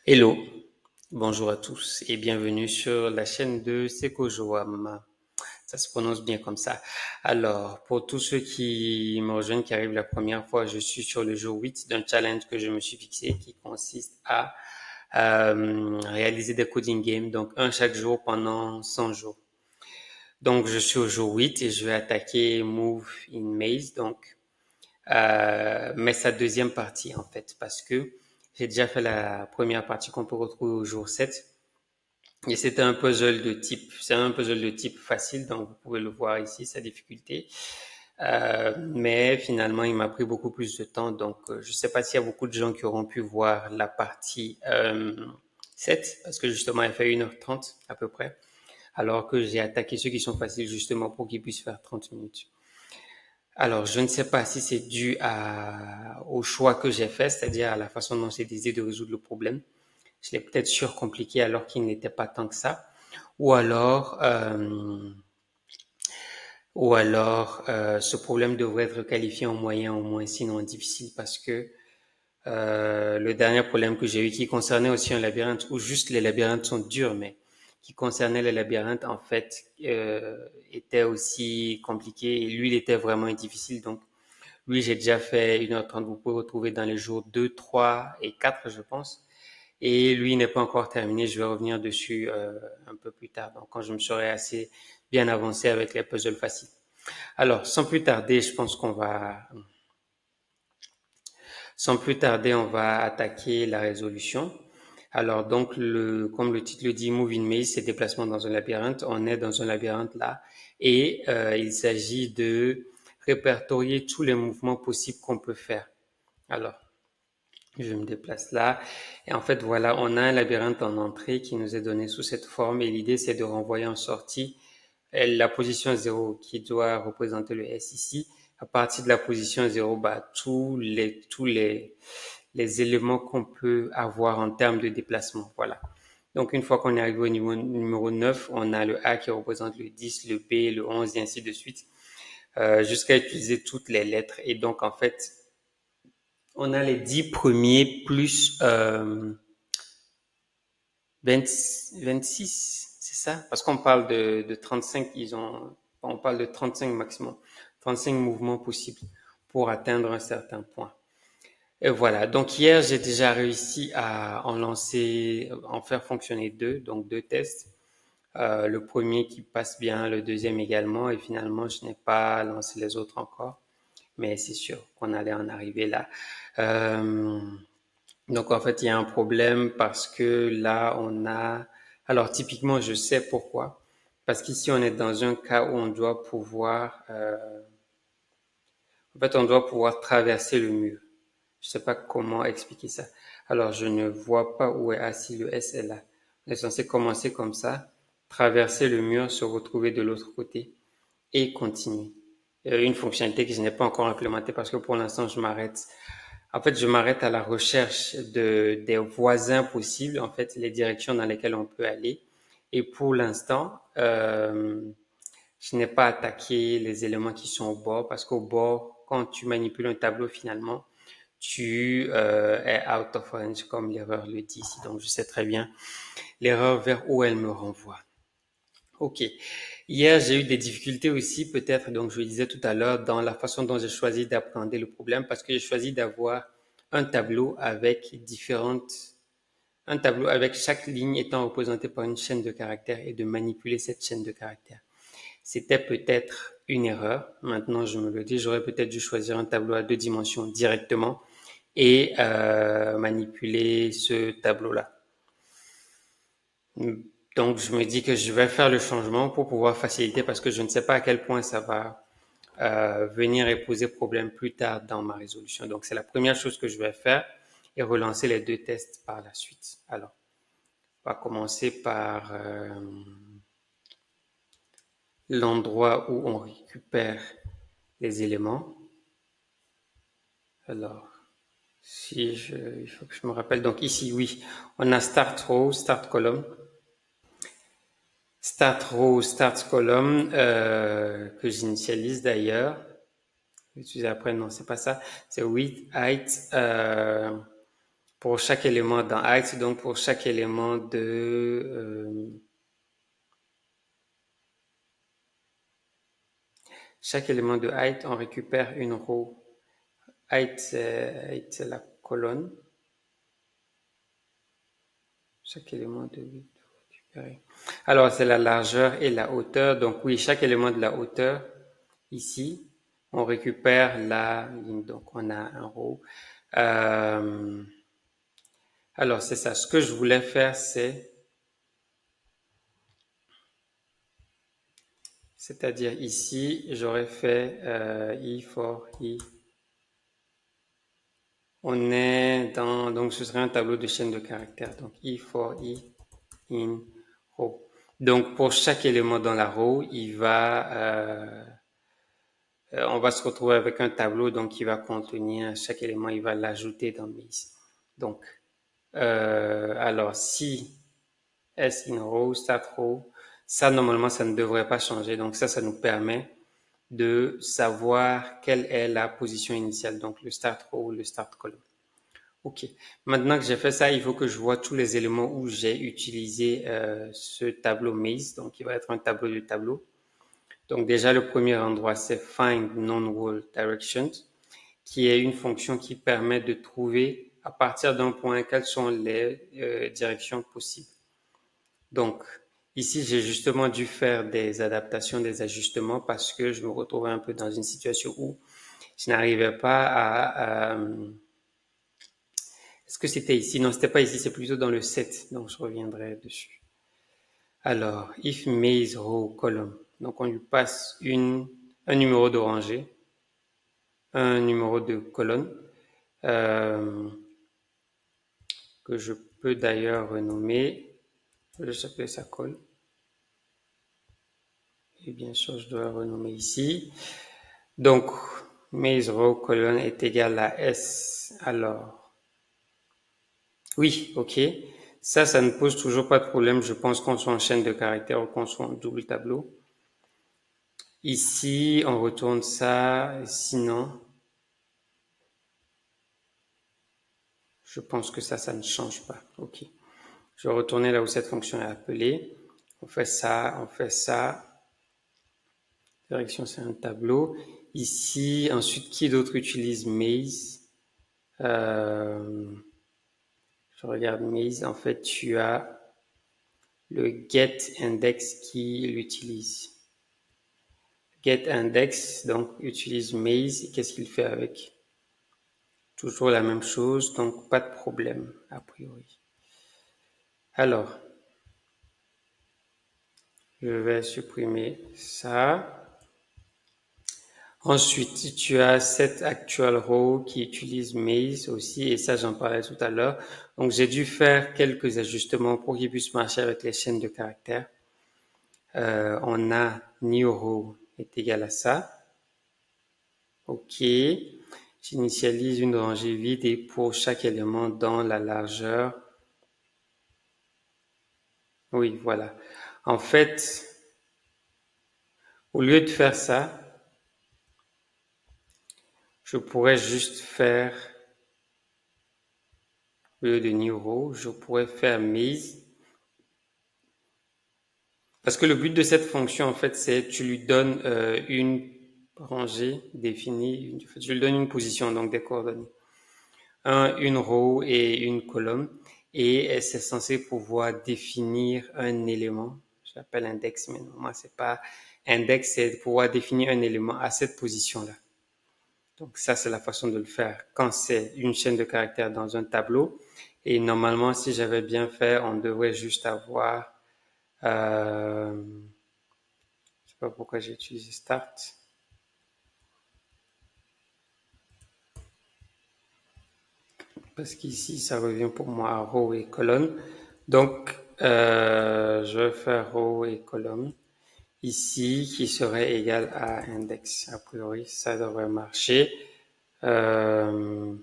Hello, bonjour à tous et bienvenue sur la chaîne de Seko Joam. Ça se prononce bien comme ça. Alors, pour tous ceux qui me rejoignent, qui arrivent la première fois, je suis sur le jour 8 d'un challenge que je me suis fixé qui consiste à réaliser des coding games, donc un chaque jour pendant 100 jours. Donc, je suis au jour 8 et je vais attaquer Move in Maze, mais sa deuxième partie en fait, parce que j'ai déjà fait la première partie qu'on peut retrouver au jour 7. Et c'est un puzzle de type facile, donc vous pouvez le voir ici, sa difficulté. Mais finalement, il m'a pris beaucoup plus de temps, donc je ne sais pas s'il y a beaucoup de gens qui auront pu voir la partie 7, parce que justement, elle fait 1h30 à peu près, alors que j'ai attaqué ceux qui sont faciles justement pour qu'ils puissent faire 30 minutes. Alors, je ne sais pas si c'est dû au choix que j'ai fait, c'est-à-dire à la façon dont j'ai décidé de résoudre le problème. Je l'ai peut-être surcompliqué alors qu'il n'était pas tant que ça. Ou alors, euh, ou alors, ce problème devrait être qualifié en moyen au moins, sinon en difficile, parce que le dernier problème que j'ai eu qui concernait aussi un labyrinthe, où juste les labyrinthes sont durs, mais qui concernait les labyrinthes, en fait, était aussi compliqué et lui, il était vraiment difficile. Donc, lui, j'ai déjà fait 1h30. Vous pouvez retrouver dans les jours 2, 3 et 4, je pense. Et lui n'est pas encore terminé. Je vais revenir dessus un peu plus tard, donc quand je me serai assez bien avancé avec les puzzles faciles. Alors, sans plus tarder, on va attaquer la résolution. Alors, donc, comme le titre le dit, Move in Maze, c'est déplacement dans un labyrinthe. On est dans un labyrinthe là, et il s'agit de répertorier tous les mouvements possibles qu'on peut faire. Alors, je me déplace là. Et en fait, voilà, on a un labyrinthe en entrée qui nous est donné sous cette forme. Et l'idée, c'est de renvoyer en sortie la position 0 qui doit représenter le S ici. À partir de la position 0, bah, les éléments qu'on peut avoir en termes de déplacement. Voilà. Donc, une fois qu'on est arrivé au niveau numéro 9, on a le A qui représente le 10, le B, le 11 et ainsi de suite, jusqu'à utiliser toutes les lettres. Et donc, en fait, on a les 10 premiers plus 20, 26, c'est ça? Parce qu'on parle de 35, on parle de 35 maximum, 35 mouvements possibles pour atteindre un certain point. Et voilà. Donc hier, j'ai déjà réussi à en faire fonctionner deux, donc deux tests. Le premier qui passe bien, le deuxième également, et finalement, je n'ai pas lancé les autres encore, mais c'est sûr qu'on allait en arriver là. Euh, donc en fait, il y a un problème parce que là, Alors typiquement, je sais pourquoi. Parce qu'ici, on est dans un cas où on doit pouvoir... En fait, on doit pouvoir traverser le mur. Je sais pas comment expliquer ça. Alors, je ne vois pas où est assis le S est là. On est censé commencer comme ça, traverser le mur, se retrouver de l'autre côté et continuer. Une fonctionnalité que je n'ai pas encore implémentée parce que pour l'instant, je m'arrête à la recherche des voisins possibles, en fait, les directions dans lesquelles on peut aller. Et pour l'instant, je n'ai pas attaqué les éléments qui sont au bord parce qu'au bord, quand tu manipules un tableau, finalement, tu es out of range, comme l'erreur le dit ici. Donc, je sais très bien l'erreur vers où elle me renvoie. Ok. Hier, j'ai eu des difficultés aussi, peut-être, donc je le disais tout à l'heure, dans la façon dont j'ai choisi d'appréhender le problème, parce que j'ai choisi d'avoir un tableau un tableau avec chaque ligne étant représentée par une chaîne de caractères et de manipuler cette chaîne de caractères. C'était peut-être une erreur. Maintenant, je me le dis, j'aurais peut-être dû choisir un tableau à deux dimensions directement et manipuler ce tableau-là. Donc, je me dis que je vais faire le changement pour pouvoir faciliter parce que je ne sais pas à quel point ça va venir et poser problème plus tard dans ma résolution. Donc, c'est la première chose que je vais faire et relancer les deux tests par la suite. Alors, on va commencer par l'endroit où on récupère les éléments. Alors, il faut que je me rappelle. Donc ici, oui, on a start row, start column. Start row, start column, que j'initialise d'ailleurs. Utiliser après, non, c'est pas ça. C'est width, height, pour chaque élément dans height, donc pour chaque élément de height, on récupère une row. Height, c'est la colonne. Chaque élément de récupérer. Alors, c'est la largeur et la hauteur. Donc, oui, chaque élément de la hauteur, ici, on récupère la ligne. Donc, on a un row. Alors, c'est ça. Ce que je voulais faire, c'est-à-dire ici, j'aurais fait I for I. On est dans, donc ce serait un tableau de chaîne de caractères. Donc, I for I in row. Donc, pour chaque élément dans la row, on va se retrouver avec un tableau donc qui va contenir chaque élément, il va l'ajouter dans Maze. Donc, alors si S in row, start row, ça normalement ça ne devrait pas changer. Donc ça nous permet de savoir quelle est la position initiale, donc le start row ou le start column. Ok, maintenant que j'ai fait ça, il faut que je vois tous les éléments où j'ai utilisé ce tableau Maze, donc il va être un tableau de tableaux. Donc déjà, le premier endroit, c'est Find Non-Wall Directions, qui est une fonction qui permet de trouver à partir d'un point quelles sont les directions possibles. Donc, ici, j'ai justement dû faire des adaptations, des ajustements parce que je me retrouvais un peu dans une situation où je n'arrivais pas à est-ce que c'était ici? Non, c'était pas ici, c'est plutôt dans le set, donc je reviendrai dessus. Alors, if maze row column, donc on lui passe un numéro de rangée, un numéro de colonne, que je peux d'ailleurs renommer, je vais s'appeler ça col. Et bien sûr, je dois renommer ici. Donc, maze row colonne est égal à S. Alors, oui, ok. Ça ne pose toujours pas de problème. Je pense qu'on soit en chaîne de caractères ou qu'on soit en double tableau. Ici, on retourne ça. Sinon, je pense que ça ne change pas. Ok. Je vais retourner là où cette fonction est appelée. On fait ça, on fait ça. Direction, c'est un tableau. Ici, ensuite, qui d'autre utilise Maze? Je regarde Maze. En fait, tu as le getIndex qui l'utilise. GetIndex, donc, utilise Maze. Qu'est-ce qu'il fait avec? Toujours la même chose, donc pas de problème, a priori. Alors, je vais supprimer ça. Ensuite, tu as cette actual row qui utilise Maze aussi, et ça, j'en parlais tout à l'heure. Donc, j'ai dû faire quelques ajustements pour qu'il puisse marcher avec les chaînes de caractères. On a new row est égal à ça. OK. J'initialise une rangée vide et pour chaque élément dans la largeur. Oui, voilà. En fait, au lieu de faire ça, je pourrais juste faire, au lieu de new row, je pourrais faire Maze. Parce que le but de cette fonction, en fait, c'est tu lui donnes une rangée définie, tu lui donnes une position, donc des coordonnées. Une row et une colonne. Et c'est censé pouvoir définir un élément. Je l'appelle index, mais non, moi, c'est pas index, c'est pouvoir définir un élément à cette position-là. Donc ça, c'est la façon de le faire quand c'est une chaîne de caractères dans un tableau. Et normalement, si j'avais bien fait, on devrait juste avoir... je sais pas pourquoi j'ai utilisé start. Parce qu'ici, ça revient pour moi à row et colonne. Donc, je vais faire row et colonne. Ici, qui serait égal à index. A priori, ça devrait marcher. Je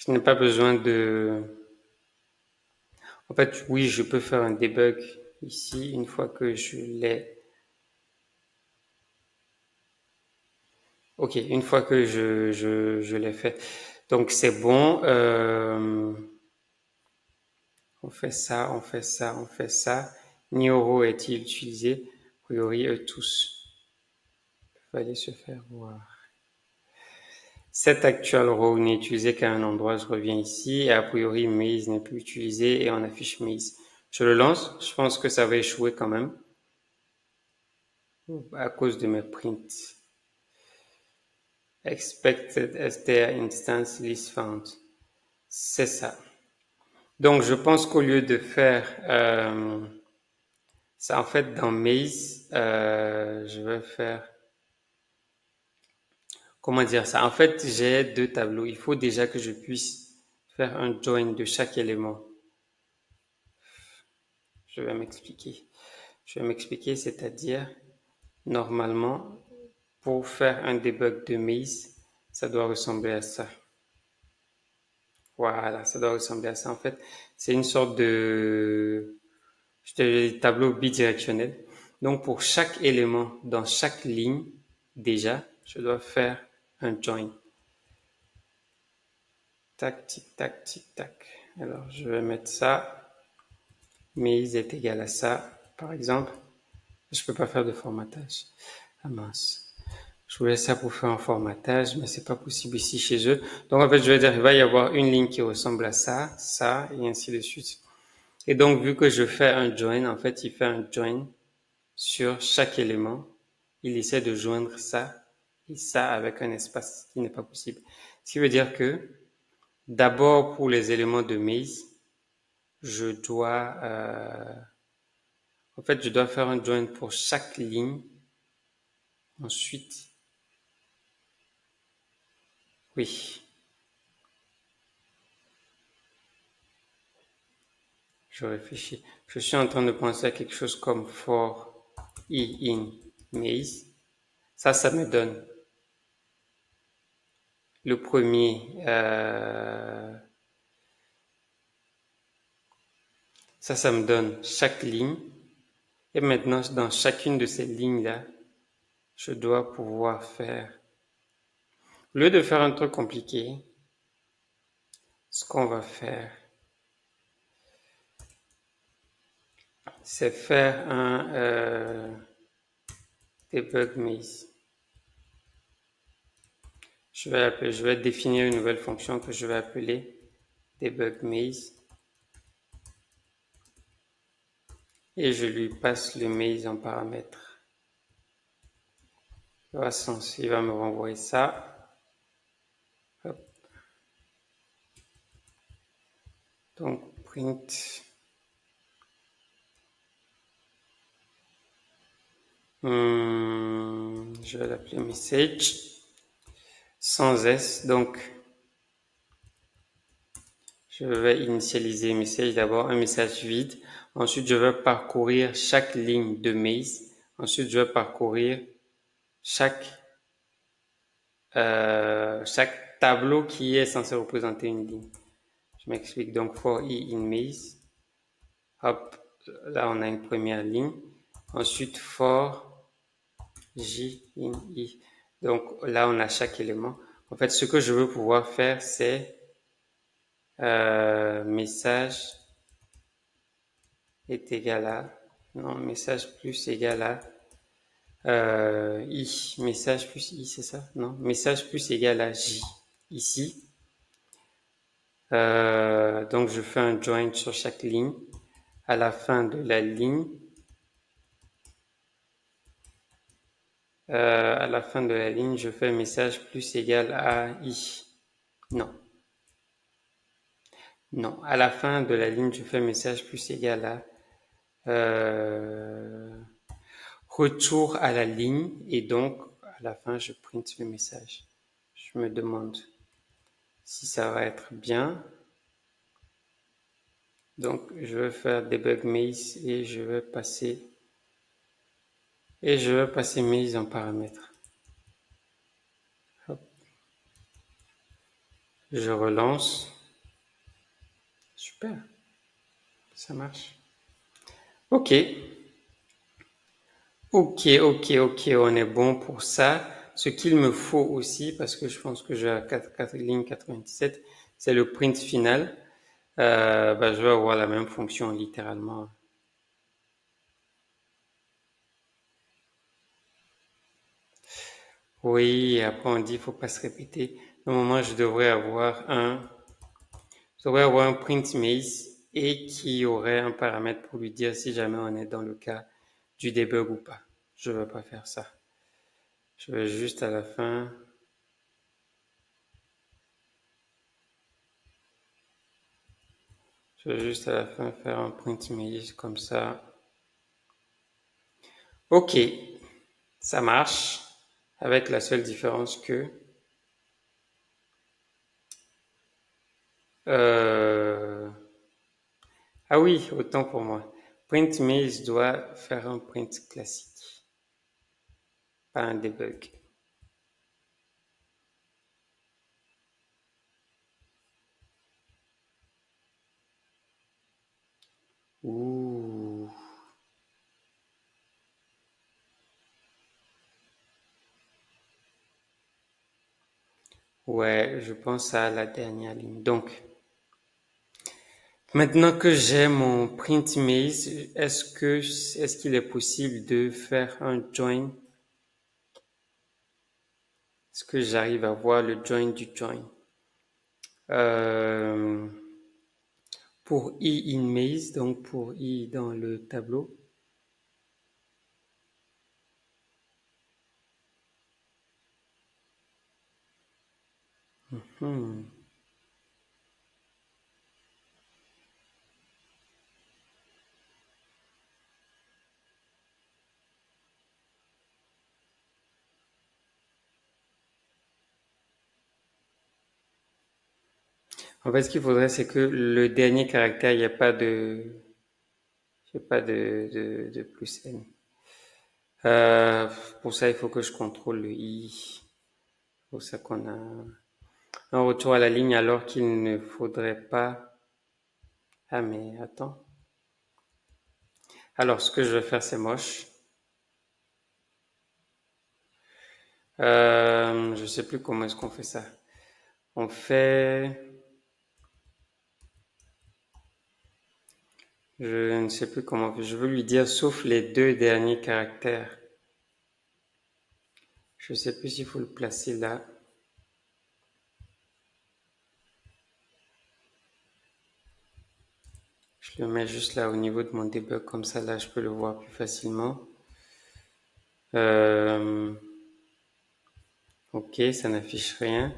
n'ai pas besoin de... En fait, oui, je peux faire un debug ici une fois que je l'ai. Ok, une fois que je l'ai fait. Donc c'est bon. On fait ça, on fait ça, on fait ça. Nioro est-il utilisé? A priori, eux tous. Il fallait se faire voir. Cet actual row n'est utilisé qu'à un endroit, je reviens ici. Et a priori, maze n'est plus utilisé et on affiche maze. Je le lance. Je pense que ça va échouer quand même à cause de mes prints. Expected str instance list found. C'est ça. Donc, je pense qu'au lieu de faire ça, en fait, dans maze, je vais faire... Comment dire ça? En fait, j'ai deux tableaux. Il faut déjà que je puisse faire un join de chaque élément. Je vais m'expliquer. Je vais m'expliquer, c'est-à-dire, normalement, pour faire un debug de maze, ça doit ressembler à ça. Voilà, ça doit ressembler à ça. En fait, c'est une sorte de tableau bidirectionnel. Donc, pour chaque élément dans chaque ligne, déjà, je dois faire un join. Tac, tic, tac, tic, tac. Alors, je vais mettre ça. Maze est égal à ça, par exemple. Je peux pas faire de formatage. Ah mince. Je voulais ça pour faire un formatage, mais c'est pas possible ici chez eux. Donc, en fait, je vais dire, il va y avoir une ligne qui ressemble à ça, ça, et ainsi de suite. Et donc, vu que je fais un join, en fait, il fait un join sur chaque élément. Il essaie de joindre ça et ça avec un espace qui n'est pas possible. Ce qui veut dire que, d'abord, pour les éléments de maze, je dois, en fait, je dois faire un join pour chaque ligne. Ensuite, oui, je réfléchis. Je suis en train de penser à quelque chose comme for i in maze. Ça me donne le premier. Ça me donne chaque ligne. Et maintenant, dans chacune de ces lignes-là, je dois pouvoir faire. Au lieu de faire un truc compliqué, ce qu'on va faire, c'est faire un debug maze. Je vais définir une nouvelle fonction que je vais appeler debug maze. Et je lui passe le maze en paramètre. Il va me renvoyer ça. Hop. Donc, print. Je vais l'appeler message. Sans S. Donc, je vais initialiser message d'abord, un message vide. Ensuite, je vais parcourir chaque ligne de maze. Ensuite, je vais parcourir chaque tableau qui est censé représenter une ligne. Je m'explique. Donc, for i in maze. Hop, là, on a une première ligne. Ensuite, for j in i. Donc, là, on a chaque élément. En fait, ce que je veux pouvoir faire, c'est message est égal à, non, message plus égal à i, message plus i, c'est ça? Non, message plus égal à j, ici. Donc, je fais un join sur chaque ligne. À la fin de la ligne, je fais message plus égal à i. Non. Non. À la fin de la ligne, je fais message plus égal à retour à la ligne. Et donc, à la fin, je print le message. Je me demande si ça va être bien. Donc, je vais faire debug maze et je vais passer maze en paramètre. Hop. Je relance. Super. Ça marche. Ok. Ok, on est bon pour ça. ce qu'il me faut aussi, parce que je pense que j'ai 4 lignes 97, c'est le print final. Je vais avoir la même fonction littéralement. Oui, et après on dit il faut pas se répéter. Normalement, je devrais avoir un print maze et qui aurait un paramètre pour lui dire si jamais on est dans le cas du debug ou pas. Je ne veux pas faire ça. Je vais juste à la fin. Je vais juste à la fin faire un print maze comme ça. Ok, ça marche. Avec la seule différence que ah oui, autant pour moi. Print maze doit faire un print classique, pas un debug. Ouh. Ouais, je pense à la dernière ligne. Donc, maintenant que j'ai mon print maze, est-ce qu'il est possible de faire un join? Est-ce que j'arrive à voir le join du join? Euh, pour i in maze, donc pour i dans le tableau. Hmm. En fait, ce qu'il faudrait, c'est que le dernier caractère, il n'y a pas de plus n. Euh, pour ça, il faut que je contrôle le i. C'est pour ça qu'on a un retour à la ligne alors qu'il ne faudrait pas. Ah, mais attends. Alors, ce que je vais faire, c'est moche. Je sais plus comment est-ce qu'on fait ça. On fait, je ne sais plus comment. Je veux lui dire sauf les deux derniers caractères. Je sais plus s'il faut le placer là. Je le mets juste là au niveau de mon debug, comme ça là je peux le voir plus facilement. Ok, ça n'affiche rien.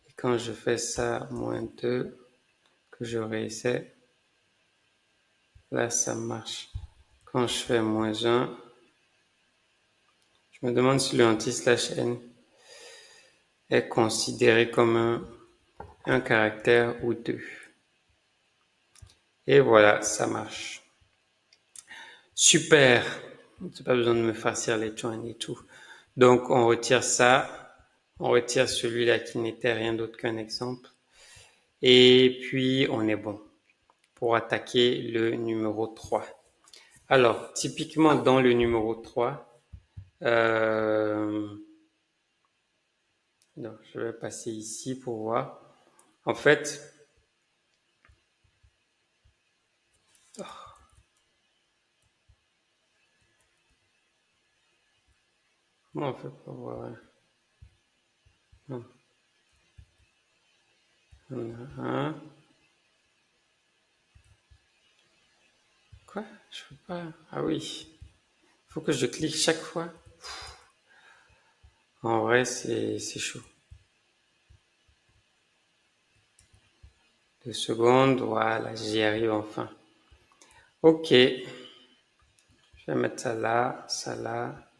Et quand je fais ça, -2, que je réessaie, là ça marche. Quand je fais -1, je me demande si le anti/n est considéré comme un caractère ou deux. Et voilà, ça marche. Super. J'ai pas besoin de me farcir les joints et tout. Donc, on retire ça. On retire celui-là qui n'était rien d'autre qu'un exemple. Et puis, on est bon pour attaquer le numéro 3. Alors, typiquement, dans le numéro 3, non, je vais passer ici pour voir. En fait, comment on fait pour voir? Non. On a un. Quoi? Je peux pas. Ah oui. Il faut que je clique chaque fois. En vrai, c'est chaud. 2 secondes. Voilà, j'y arrive enfin. Ok. Je vais mettre ça là, ça là,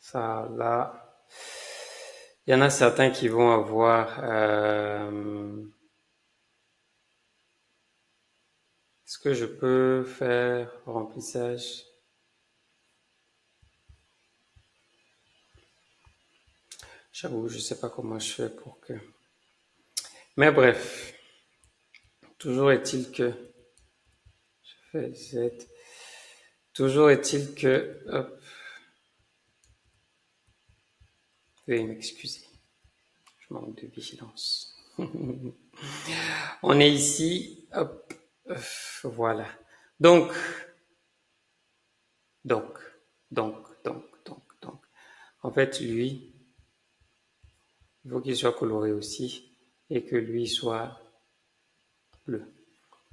ça là. Il y en a certains qui vont avoir... est-ce que je peux faire remplissage? J'avoue, je sais pas comment je fais pour que... Mais bref, toujours est-il que... Je fais Z. Toujours est-il que... Hop. Veuillez m'excuser. Je manque de vigilance. On est ici. Hop. Voilà. Donc. En fait, lui, il faut qu'il soit coloré aussi et que lui soit bleu.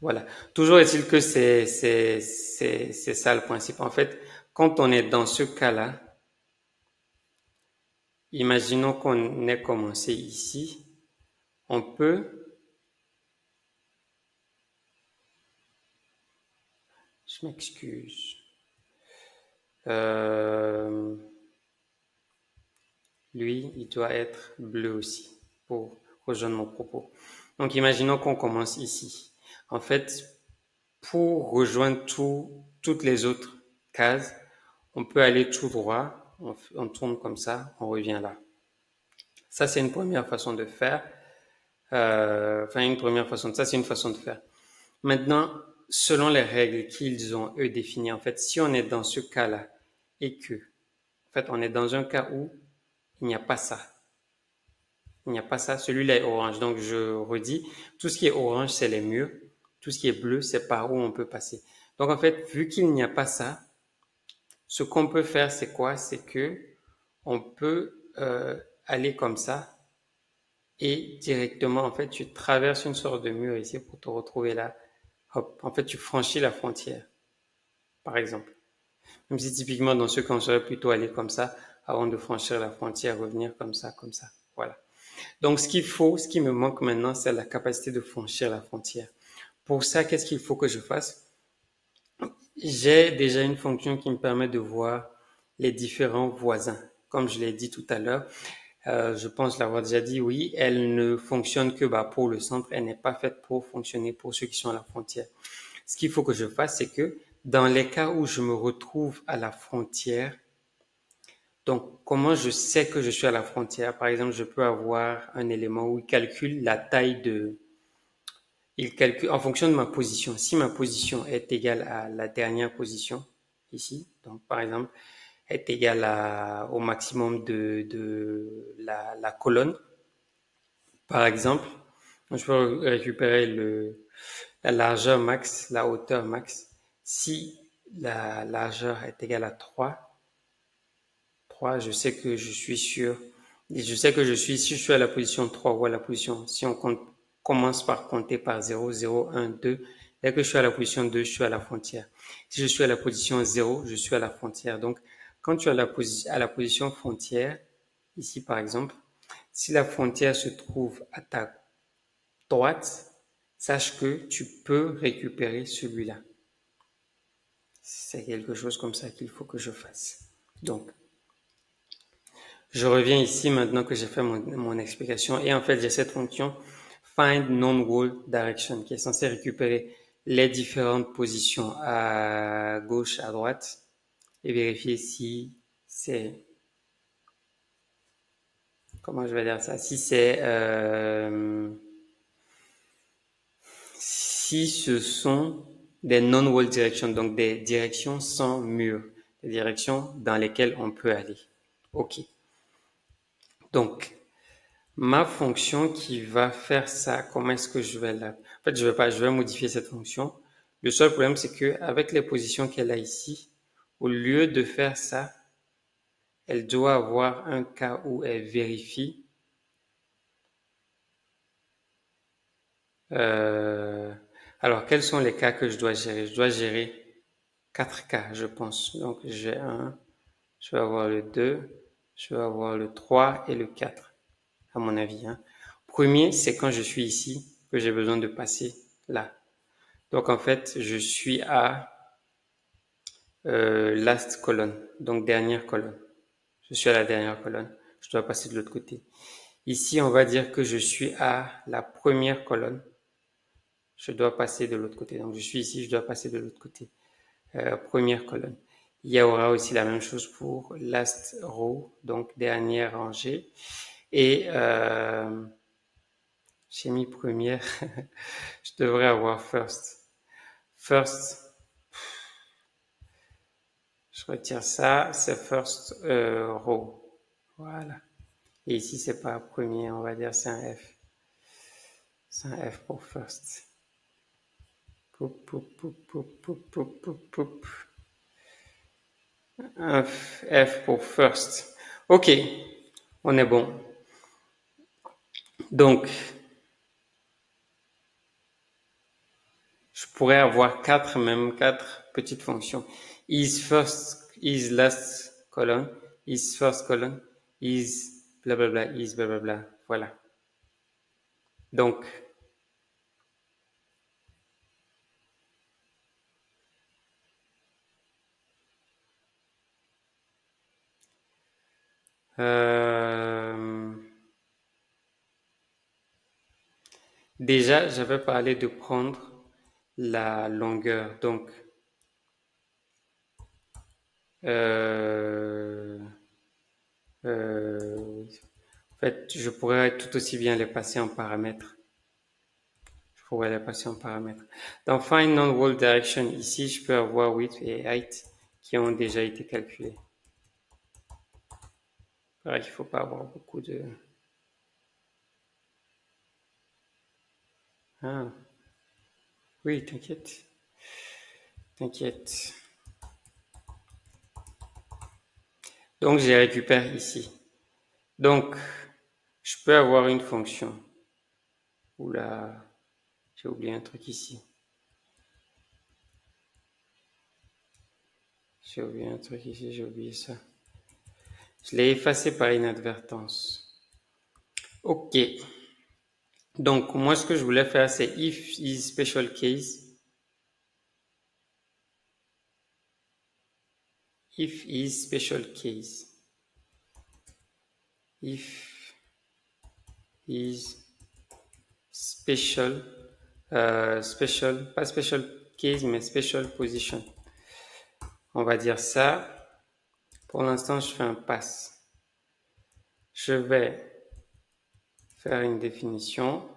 Voilà. Toujours est-il que c'est ça le principe. En fait, quand on est dans ce cas-là, imaginons qu'on ait commencé ici, on peut, je m'excuse, lui, il doit être bleu aussi pour rejoindre mon propos. Donc, imaginons qu'on commence ici. En fait, pour rejoindre toutes les autres cases, on peut aller tout droit, on tourne comme ça, on revient là. Ça, c'est une première façon de faire. C'est une façon de faire. Maintenant, selon les règles qu'ils ont, eux, définies, en fait, si on est dans ce cas-là et que, en fait, on est dans un cas où il n'y a pas ça. Il n'y a pas ça. Celui-là est orange. Donc, je redis, tout ce qui est orange, c'est les murs. Tout ce qui est bleu, c'est par où on peut passer. Donc, en fait, vu qu'il n'y a pas ça, ce qu'on peut faire, c'est quoi? C'est que on peut aller comme ça et directement, en fait, tu traverses une sorte de mur ici pour te retrouver là. Hop, en fait, tu franchis la frontière, par exemple. Même si typiquement, dans ce cas, on serait plutôt aller comme ça avant de franchir la frontière, revenir comme ça, comme ça. Voilà. Donc, ce qui me manque maintenant, c'est la capacité de franchir la frontière. Pour ça, qu'est-ce qu'il faut que je fasse? J'ai déjà une fonction qui me permet de voir les différents voisins. Comme je l'ai dit tout à l'heure, je pense l'avoir déjà dit, oui, elle ne fonctionne que pour le centre, elle n'est pas faite pour fonctionner pour ceux qui sont à la frontière. Ce qu'il faut que je fasse, c'est que dans les cas où je me retrouve à la frontière, donc comment je sais que je suis à la frontière? Par exemple, je peux avoir un élément où il calcule la taille il calcule en fonction de ma position. Si ma position est égale à la dernière position, ici, donc par exemple, est égale au maximum de la colonne, par exemple, je peux récupérer la largeur max, la hauteur max. Si la largeur est égale à 3, je sais que je suis sûr, et je sais que si je suis à la position 3 ou à la position, si on commence par compter par 0, 0, 1, 2, dès que je suis à la position 2, je suis à la frontière. Si je suis à la position 0, je suis à la frontière. Donc, quand tu es à la position frontière, ici par exemple, si la frontière se trouve à ta droite, sache que tu peux récupérer celui-là. C'est quelque chose comme ça qu'il faut que je fasse. Donc, je reviens ici maintenant que j'ai fait mon explication et en fait, j'ai cette fonction find non-wall direction qui est censée récupérer les différentes positions à gauche, à droite et vérifier si c'est, comment je vais dire ça, si ce sont des non-wall directions, donc des directions sans mur, des directions dans lesquelles on peut aller. OK. Donc, ma fonction qui va faire ça, comment est-ce que je vais la... En fait, je vais modifier cette fonction. Le seul problème, c'est que avec les positions qu'elle a ici, au lieu de faire ça, elle doit avoir un cas où elle vérifie. Alors, quels sont les cas que je dois gérer? Je dois gérer 4 cas, je pense. Donc, j'ai je vais avoir le 2, je vais avoir le 3 et le 4, à mon avis. Premier, c'est quand je suis ici que j'ai besoin de passer là. Donc, en fait, je suis à last colonne, donc dernière colonne. Je suis à la dernière colonne. Je dois passer de l'autre côté. Ici, on va dire que je suis à la première colonne. Je dois passer de l'autre côté. Donc, je suis ici, je dois passer de l'autre côté. Première colonne. Il y aura aussi la même chose pour last row, donc dernière rangée. Et j'ai mis première. Je devrais avoir first. First, je retire ça, c'est first row. Voilà. Et ici, c'est pas premier, on va dire c'est un F. C'est un F pour first. Poup, poup, poup, poup, poup, poup, poup, poup. Un F pour first. Ok, on est bon. Donc, je pourrais avoir quatre petites fonctions. Is first, is last colon, is first colon, is blablabla, is blablabla. Voilà. Donc, déjà, j'avais parlé de prendre la longueur. Donc, en fait, je pourrais tout aussi bien les passer en paramètres. Dans Find Non-Wall Direction, ici, je peux avoir width et height qui ont déjà été calculés. Pareil, il ne faut pas avoir beaucoup de... Ah, oui, t'inquiète. T'inquiète. Donc, je les récupère ici. Donc, je peux avoir une fonction. Oula, j'ai oublié un truc ici. J'ai oublié ça. Je l'ai effacé par inadvertance. Ok. Donc, moi, ce que je voulais faire, c'est if is special case. If is special case. If is special, pas special case, mais special position. On va dire ça. Pour l'instant, je fais un pass. Je vais faire une définition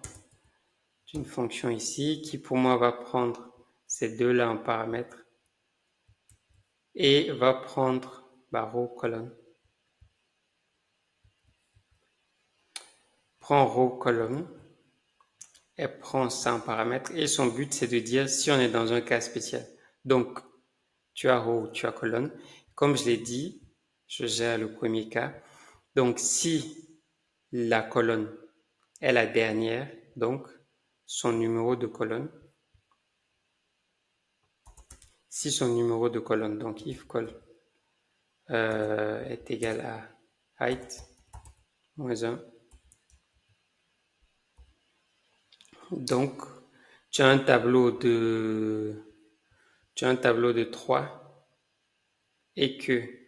d'une fonction ici qui pour moi va prendre ces deux-là en paramètre et va prendre row, colonne. Prend row, colonne. Elle prend ça en paramètre et son but c'est de dire si on est dans un cas spécial. Donc, tu as row, tu as colonne. Comme je l'ai dit, je gère le premier cas. Donc, si la colonne est la dernière, donc son numéro de colonne, si son numéro de colonne, donc if col est égal à height moins 1, donc tu as un tableau de 3 et que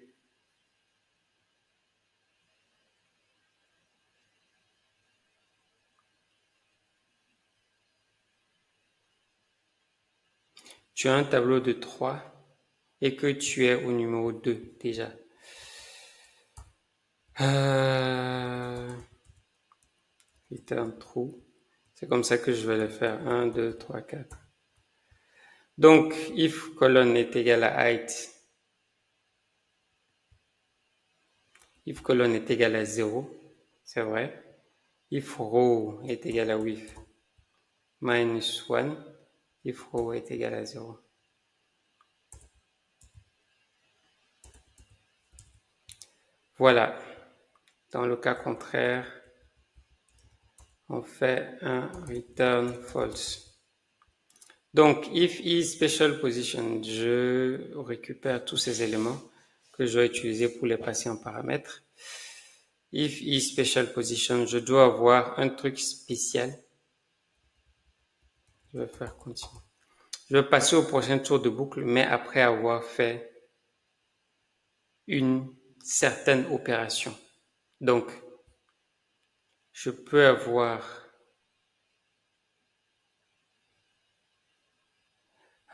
tu as un tableau de 3 et que tu es au numéro 2 déjà. Return true. C'est comme ça que je vais le faire. 1, 2, 3, 4. Donc, if colonne est égal à height, if colonne est égal à 0, c'est vrai. If row est égal à width minus 1, if row est égal à 0. Voilà. Dans le cas contraire, on fait un return false. Donc, if is special position, je récupère tous ces éléments que je vais utiliser pour les passer en paramètres. If is special position, je dois avoir un truc spécial. Je vais faire continuer. Je vais passer au prochain tour de boucle, mais après avoir fait une certaine opération. Donc, je peux avoir...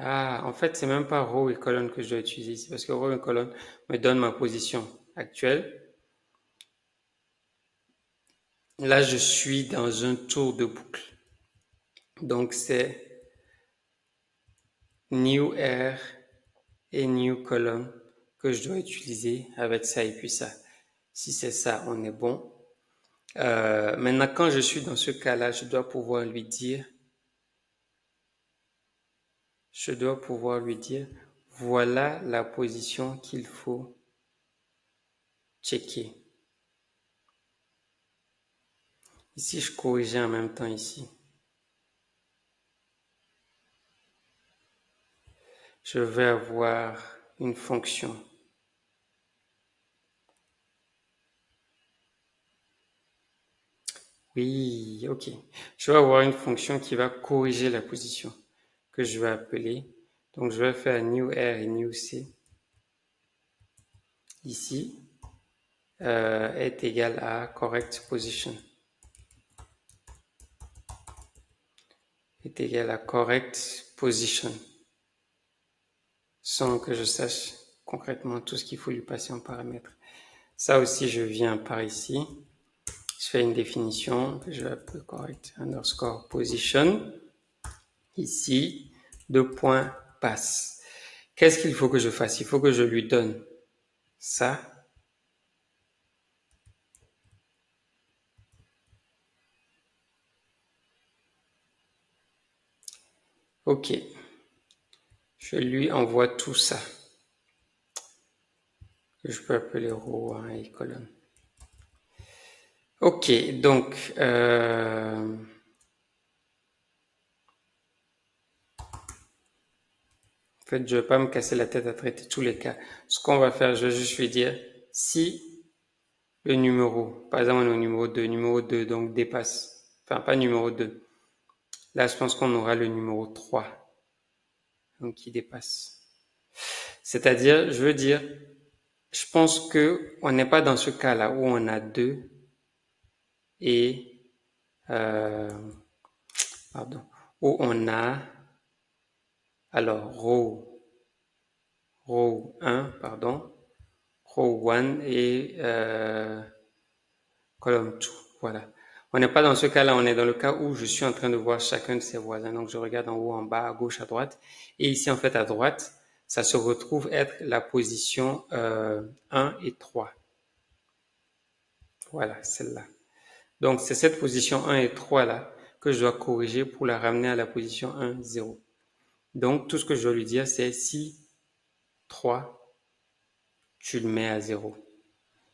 Ah, en fait, c'est même pas row et colonne que je dois utiliser ici, parce que row et colonne me donnent ma position actuelle. Là, je suis dans un tour de boucle. Donc, c'est new R et new colonne que je dois utiliser avec ça et puis ça. Si c'est ça, on est bon. Maintenant, quand je suis dans ce cas-là, je dois pouvoir lui dire, voilà la position qu'il faut checker. Ici, je corrigeais en même temps ici. Je vais avoir une fonction. Oui, ok. Je vais avoir une fonction qui va corriger la position que je vais appeler. Donc, je vais faire new R et new C. Ici, est égal à correct position. Est égal à correct position. Sans que je sache concrètement tout ce qu'il faut lui passer en paramètre. Ça aussi, je viens par ici. Je fais une définition que je vais appeler correct underscore position. Ici, deux points passe. Qu'est-ce qu'il faut que je fasse? Il faut que je lui donne ça. Ok. Je lui envoie tout ça. Que je peux appeler row 1 et colonne. Ok, donc en fait, je ne vais pas me casser la tête à traiter tous les cas. Ce qu'on va faire, je vais juste lui dire si le numéro, par exemple, on est au numéro 2 donc dépasse, enfin pas numéro 2. Là, je pense qu'on aura le numéro 3, donc qui dépasse. C'est-à-dire, je veux dire, je pense que on n'est pas dans ce cas-là où on a 2 et pardon, où on a alors row 1, pardon, row 1 et column 2, voilà. On n'est pas dans ce cas-là, on est dans le cas où je suis en train de voir chacun de ses voisins. Donc je regarde en haut, en bas, à gauche, à droite. Et ici, en fait, à droite, ça se retrouve être la position 1 et 3. Voilà, celle-là. Donc c'est cette position 1 et 3 là que je dois corriger pour la ramener à la position 1, 0. Donc tout ce que je dois lui dire, c'est si 3, tu le mets à 0.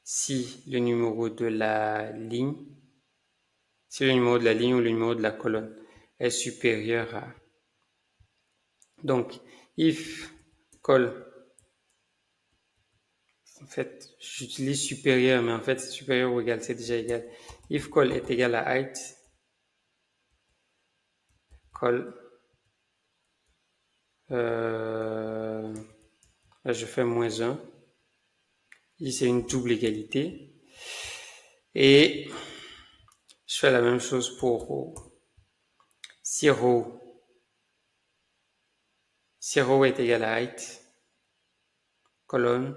Si le numéro de la ligne, si le numéro de la ligne ou le numéro de la colonne est supérieur à... Donc, if col, en fait, j'utilise supérieur, mais en fait, supérieur ou égal, c'est déjà égal. If col est égal à height, col, là, je fais moins 1. Ici, c'est une double égalité. Et je fais la même chose pour row. Si row est égal à height, colonne,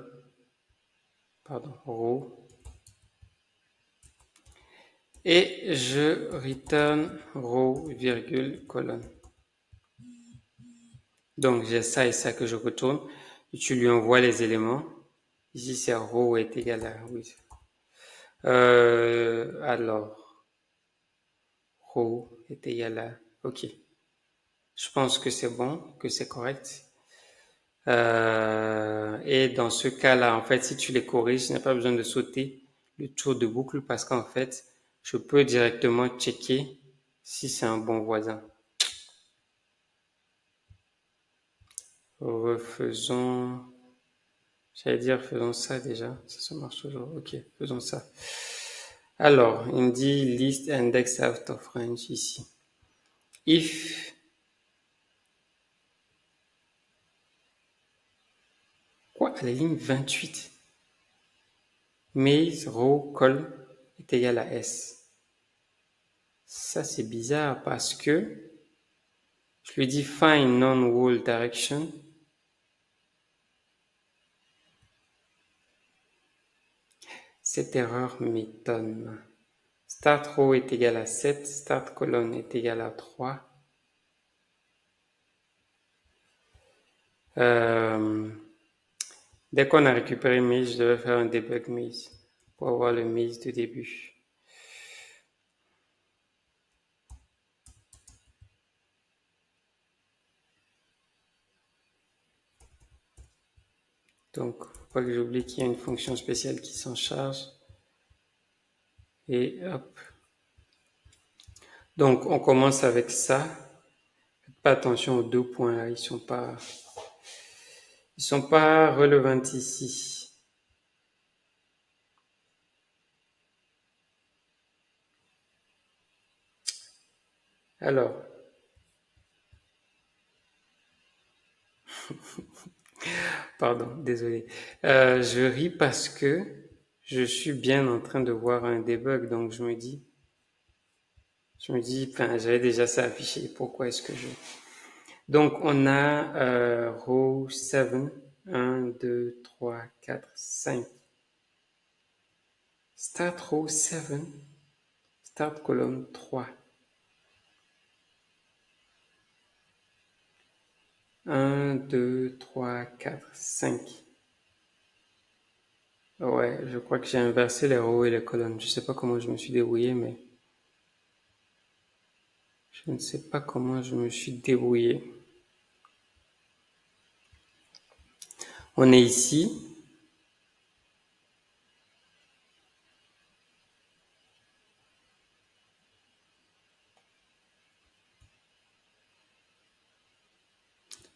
pardon, row, et je return row, virgule, colonne. Donc, j'ai ça et ça que je retourne. Et tu lui envoies les éléments. Ici, c'est row est égal à, oui. Alors, row est égal à, ok. Je pense que c'est bon, que c'est correct. Et dans ce cas-là, en fait, si tu les corriges, je n'ai pas besoin de sauter le tour de boucle parce qu'en fait, je peux directement checker si c'est un bon voisin. Refaisons, j'allais dire faisons ça déjà, ça marche toujours. Ok, faisons ça. Alors, il me dit list index out of range ici. If quoi à la ligne 28 maze row col est égal à S. Ça c'est bizarre parce que je lui dis find non-wall direction. Cette erreur m'étonne. Start row est égal à 7, start colonne est égal à 3. Dès qu'on a récupéré maze, je devais faire un debug maze pour avoir le maze de début. Donc, faut pas que j'oublie qu'il y a une fonction spéciale qui s'en charge. Et hop. Donc, on commence avec ça. Faites pas attention aux 2 points là, ils sont pas relevants ici. Alors, pardon, désolé. Je ris parce que je suis bien en train de voir un debug, donc je me dis, enfin, j'avais déjà ça affiché. Pourquoi est-ce que je... Donc, on a row 7, 1, 2, 3, 4, 5. Start row 7, start column 3. 1, 2, 3, 4, 5. Ouais, je crois que j'ai inversé les rows et les colonnes. Je sais pas comment je me suis débrouillé, mais je ne sais pas comment je me suis débrouillé. On est ici.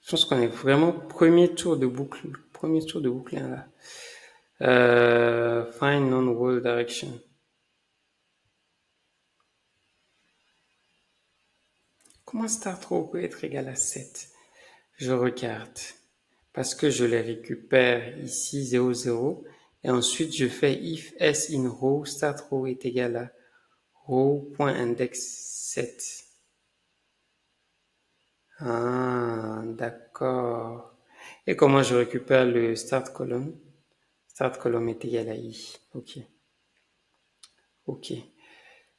Je pense qu'on est vraiment premier tour de boucle. Premier tour de boucle là. Find non-wall direction. Comment start row peut être égal à 7? Je regarde. Parce que je les récupère ici 0, 0. Et ensuite, je fais if s in row, start row est égal à row.index 7. Ah, d'accord. Et comment je récupère le start column? Start column est égal à i. Ok. Ok.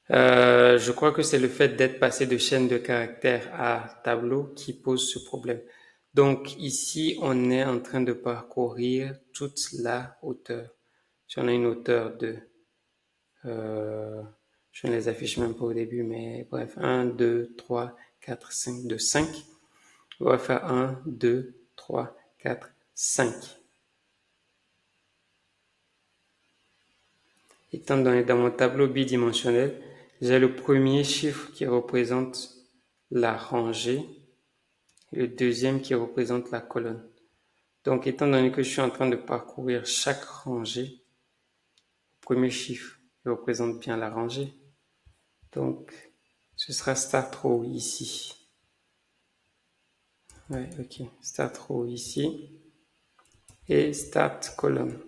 Je crois que c'est le fait d'être passé de chaîne de caractères à tableau qui pose ce problème. Donc ici, on est en train de parcourir toute la hauteur. Si on a une hauteur de... je ne les affiche même pas au début, mais bref, 1, 2, 3, 4, 5, de 5. On va faire 1, 2, 3, 4, 5. Étant donné dans mon tableau bidimensionnel, j'ai le premier chiffre qui représente la rangée et le deuxième qui représente la colonne. Donc, étant donné que je suis en train de parcourir chaque rangée, le premier chiffre représente bien la rangée. Donc, ce sera start row ici. Ouais, ok. Start row ici. Et start column.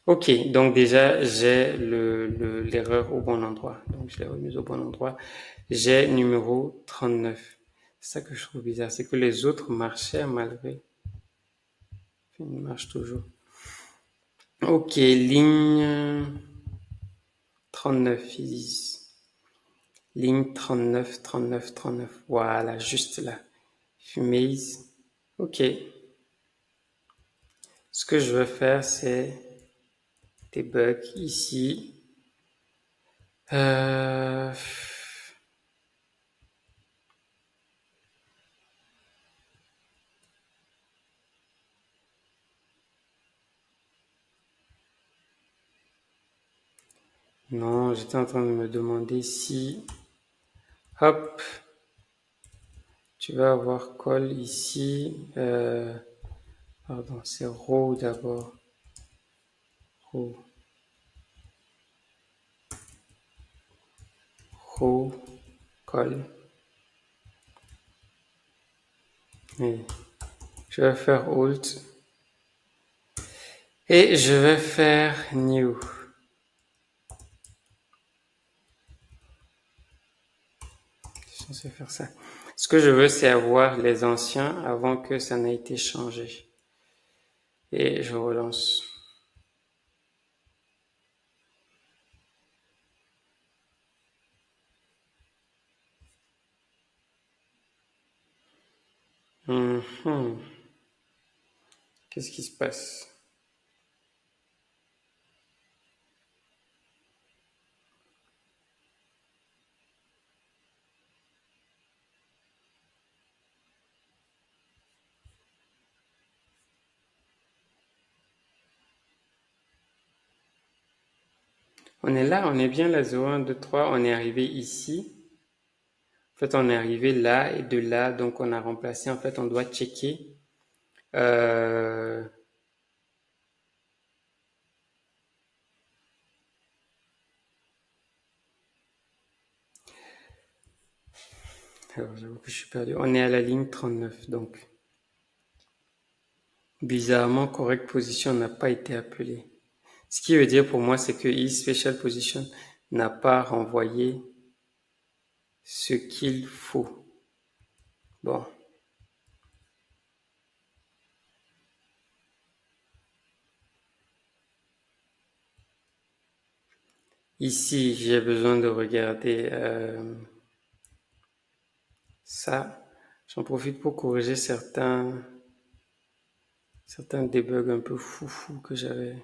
Ok, donc déjà, j'ai l'erreur au bon endroit. Donc, je l'ai remise au bon endroit. J'ai numéro 39. C'est ça que je trouve bizarre. C'est que les autres marchaient malgré. Ils marchent toujours. Ok, ligne 39, ils disent. Ligne 39, 39, 39. Voilà, juste là. Fumise. Ok. Ce que je veux faire, c'est debug ici. Non, j'étais en train de me demander si... Hop. Tu vas avoir call ici. Pardon, c'est row d'abord. Row. Row. Call. Et je vais faire alt. Et je vais faire new. Je suis censé faire ça. Ce que je veux, c'est avoir les anciens avant que ça n'ait été changé. Et je relance. Qu'est-ce qui se passe? On est là, on est bien là, 0, 1, 2, 3, on est arrivé ici. En fait, on est arrivé là et de là, donc on a remplacé, en fait, on doit checker. Alors, j'avoue que je suis perdu. On est à la ligne 39, donc. Bizarrement, correct position n'a pas été appelé. Ce qui veut dire pour moi, c'est que isSpecial Position n'a pas renvoyé ce qu'il faut. Bon. Ici, j'ai besoin de regarder ça. J'en profite pour corriger certains debugs un peu foufou que j'avais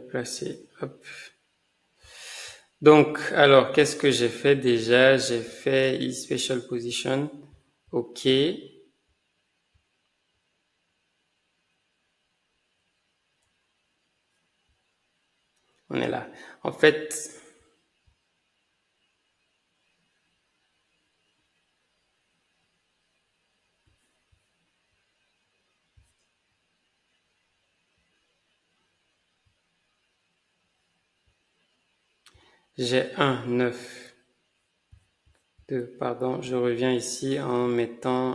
placés. Hop. Donc, alors, qu'est-ce que j'ai fait déjà? J'ai fait isSpecial Position. OK. On est là. En fait, j'ai 1, 9, 2, pardon. Je reviens ici en mettant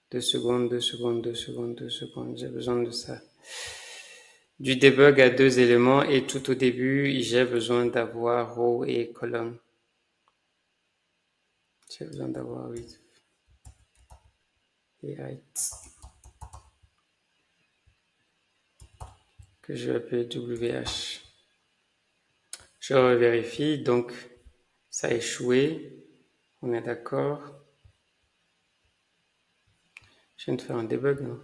2 secondes, 2 secondes, 2 secondes, 2 secondes. J'ai besoin de ça. Du debug à 2 éléments et tout au début, j'ai besoin d'avoir row et colonne. J'ai besoin d'avoir width et height que je vais appeler WH. Je revérifie, donc ça a échoué. On est d'accord. Je viens de faire un debug, non?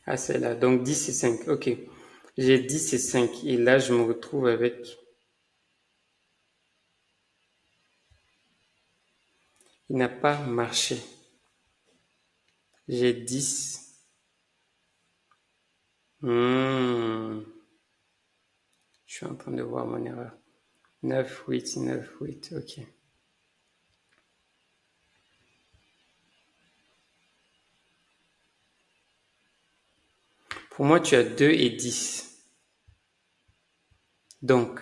Ah, c'est là. Donc 10 et 5. Ok. J'ai 10 et 5. Et là, je me retrouve avec... Il n'a pas marché. J'ai 10. Je suis en train de voir mon erreur. 9, 8, 9, 8. Ok. Pour moi, tu as 2 et 10. Donc,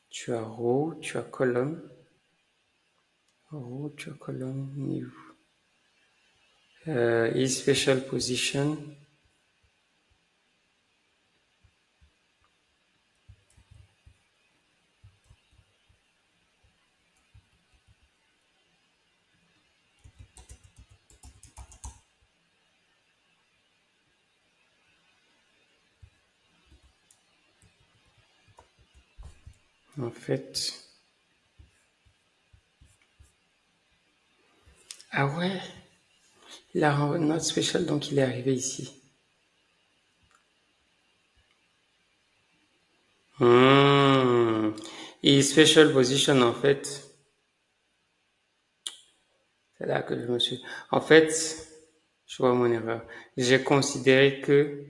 tu as row, tu as colonne. Row, tu as colonne, new. isSpecial Position. En fait... Ah ouais, il a not special, donc il est arrivé ici. Et special position, en fait, c'est là que je me suis... En fait, je vois mon erreur. J'ai considéré que...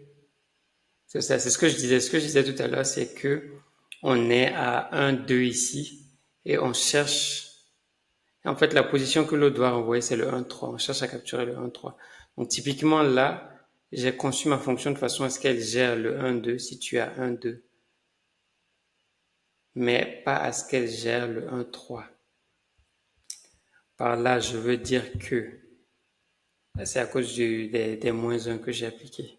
C'est ça, c'est ce que je disais. Ce que je disais tout à l'heure, c'est que on est à 1, 2 ici et on cherche... En fait, la position que l'autre doit renvoyer, c'est le 1, 3. On cherche à capturer le 1, 3. Donc, typiquement, là, j'ai conçu ma fonction de façon à ce qu'elle gère le 1, 2 si tu as 1, 2. Mais pas à ce qu'elle gère le 1, 3. Par là, je veux dire que c'est à cause des moins 1 que j'ai appliqué.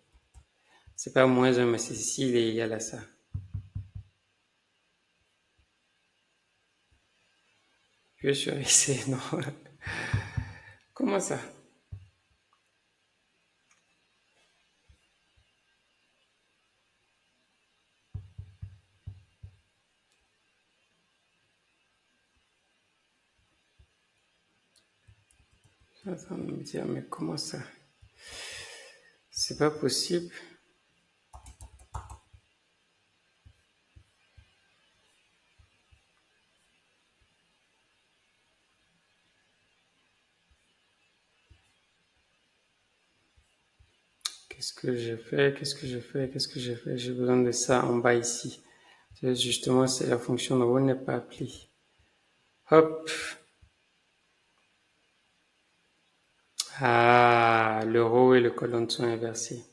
C'est pas moins 1, mais c'est ici, il est égal à ça. Je suis ici, non. Comment ça? Attends de me dire, mais comment ça? C'est pas possible. Qu'est-ce que j'ai fait? Qu'est-ce que j'ai fait? Qu'est-ce que j'ai fait? J'ai besoin de ça en bas ici. Justement, c'est la fonction de row n'est pas appelée. Hop. Ah, le row et le colonne sont inversés.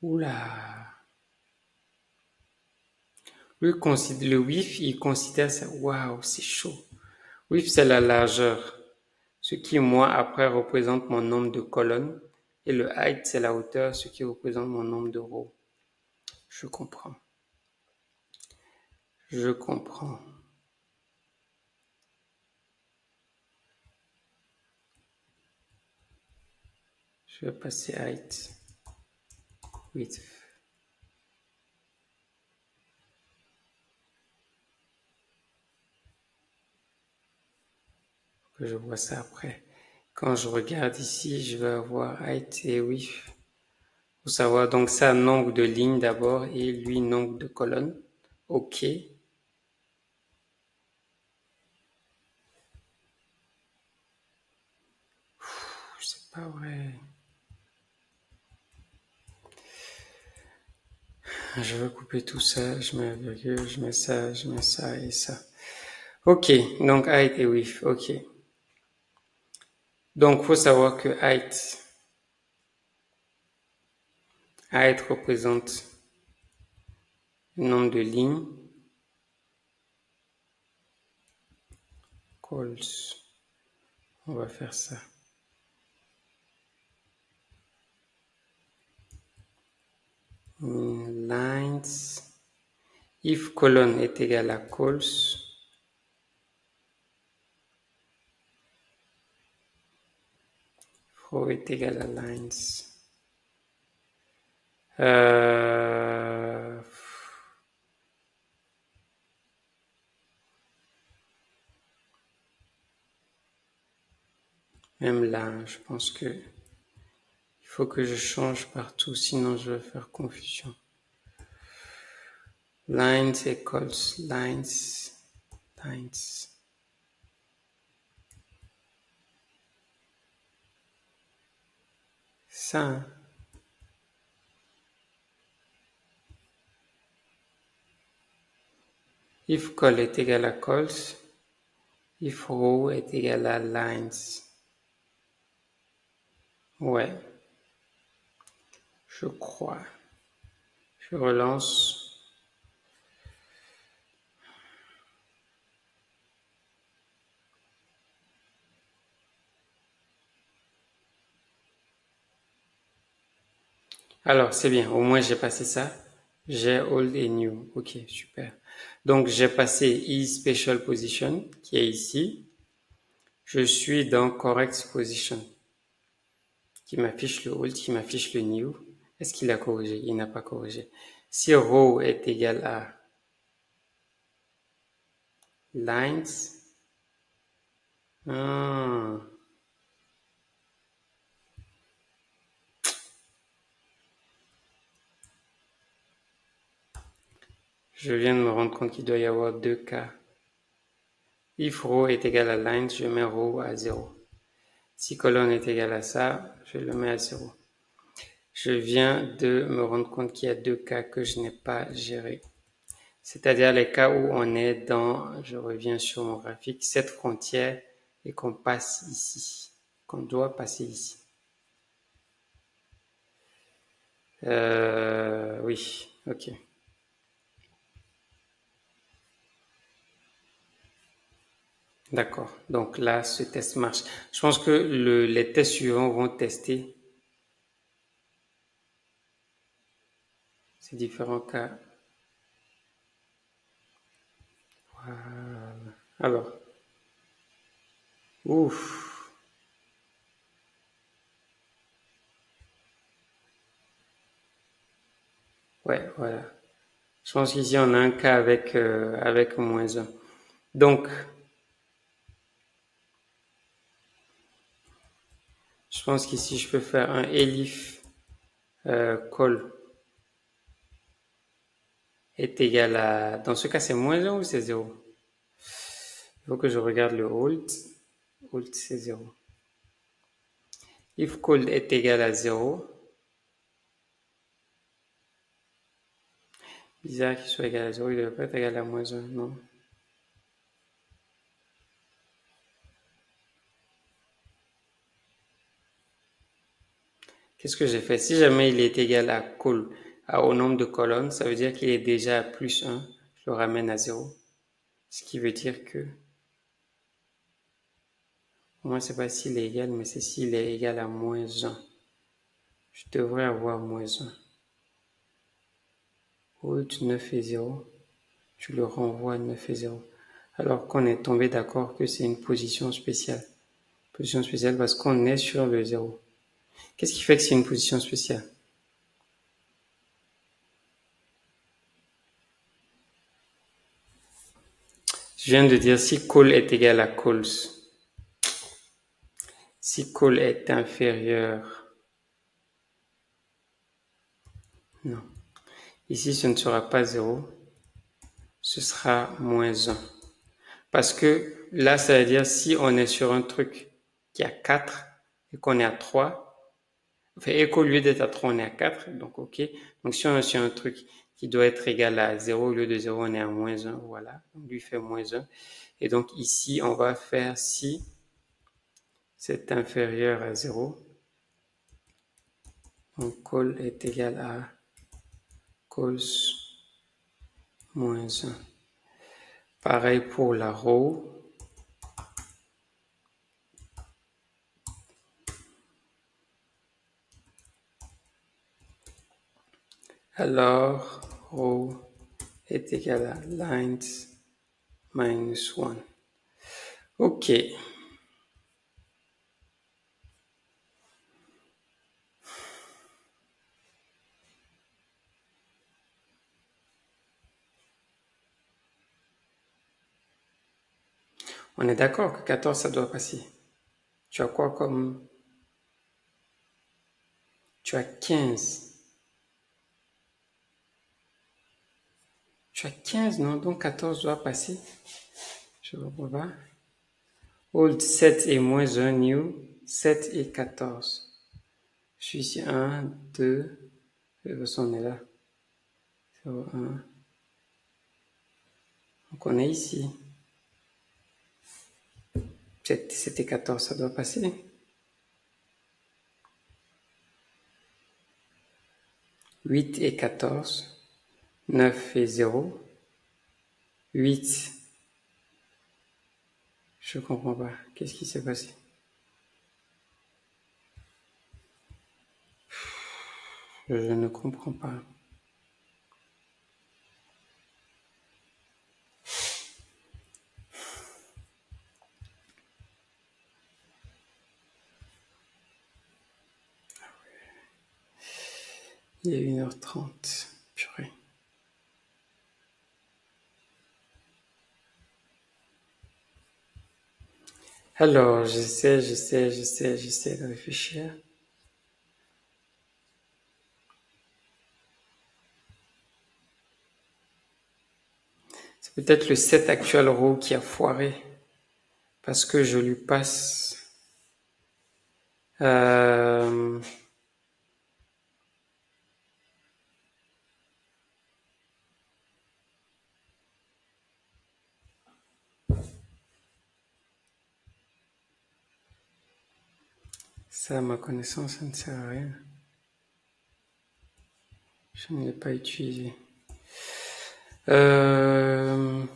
Oula. Lui, le width, il considère ça. Waouh, c'est chaud. Width, c'est la largeur. Ce qui, moi, après, représente mon nombre de colonnes. Et le height, c'est la hauteur, ce qui représente mon nombre de rows. Je comprends. Je comprends. Je vais passer height. Width. Que je vois ça après. Quand je regarde ici, je vais avoir height et width. Pour savoir, donc ça, nombre de lignes d'abord et lui, nombre de colonnes. OK. C'est pas vrai. Je vais couper tout ça, je mets un virgule, je mets ça et ça. OK, donc height et width, OK. Donc, faut savoir que height représente le nombre de lignes. Calls. On va faire ça. Lines. If colonne est égal à calls. Row est égal à lines. Même là, je pense que il faut que je change partout, sinon je vais faire confusion. Lines equals lines. Ça, hein? If col est égal à cols, if row est égal à lines. Ouais, je crois. Je relance. Alors, c'est bien. Au moins, j'ai passé ça. J'ai old et new. Ok, super. Donc, j'ai passé is special position, qui est ici. Je suis dans correct position, qui m'affiche le old, qui m'affiche le new. Est-ce qu'il a corrigé? Il n'a pas corrigé. Si row est égal à lines, je viens de me rendre compte qu'il doit y avoir deux cas. If row est égal à lines, je mets row à 0. Si colonne est égal à ça, je le mets à 0. Je viens de me rendre compte qu'il y a deux cas que je n'ai pas gérés. C'est-à-dire les cas où on est dans, je reviens sur mon graphique, cette frontière et qu'on passe ici, qu'on doit passer ici. Oui, ok. D'accord. Donc là, ce test marche. Je pense que les tests suivants vont tester ces différents cas. Voilà. Alors. Ouf. Ouais, voilà. Je pense qu'ici, on a un cas avec, avec moins 1. Donc, je pense qu'ici, je peux faire un elif call est égal à... Dans ce cas, c'est moins 1 ou c'est 0? Il faut que je regarde le hold. Hold, c'est 0. If call est égal à 0, Bizarre qu'il soit égal à 0, il ne devrait pas être égal à moins 1, non. Qu'est-ce que j'ai fait? Si jamais il est égal à au nombre de colonnes, ça veut dire qu'il est déjà à plus 1. Je le ramène à 0. Ce qui veut dire que, moi, c'est pas s'il est égal, mais c'est s'il est égal à moins 1. Je devrais avoir moins 1. Au lieu de 9 et 0, tu le renvoies à 9 et 0. Alors qu'on est tombé d'accord que c'est une position spéciale. Position spéciale parce qu'on est sur le 0. Qu'est-ce qui fait que c'est une position spéciale? Je viens de dire si col est égal à cols. Si col est inférieur. Non. Ici, ce ne sera pas 0. Ce sera moins 1. Parce que là, ça veut dire si on est sur un truc qui a 4 et qu'on est à 3, enfin, et qu'au lieu d'être à 3, on est à 4, donc ok. Donc si on est sur un truc qui doit être égal à 0, au lieu de 0, on est à moins 1, voilà. Donc lui fait moins 1. Et donc ici, on va faire si c'est inférieur à 0, donc col est égal à cols moins 1. Pareil pour la row. Alors, row est égal à lines minus 1. Ok. On est d'accord que 14, ça doit passer. Tu as quoi comme... Tu as 15. Tu as 15, non? Donc 14 doit passer. Je ne comprends pas. Old 7 et moins 1, new 7 et 14. Je suis ici 1, 2. De toute façon, on est là. 0, 1. Donc on est ici. 7 et 14, ça doit passer. 8 et 14. 9 et 0. 8. Je comprends pas. Qu'est-ce qui s'est passé? Je ne comprends pas. Il est 1h30. Purée. Alors, j'essaie de réfléchir. C'est peut-être le set actual row qui a foiré. Parce que je lui passe... Ça, à ma connaissance, ça ne sert à rien. Je ne l'ai pas utilisé. Je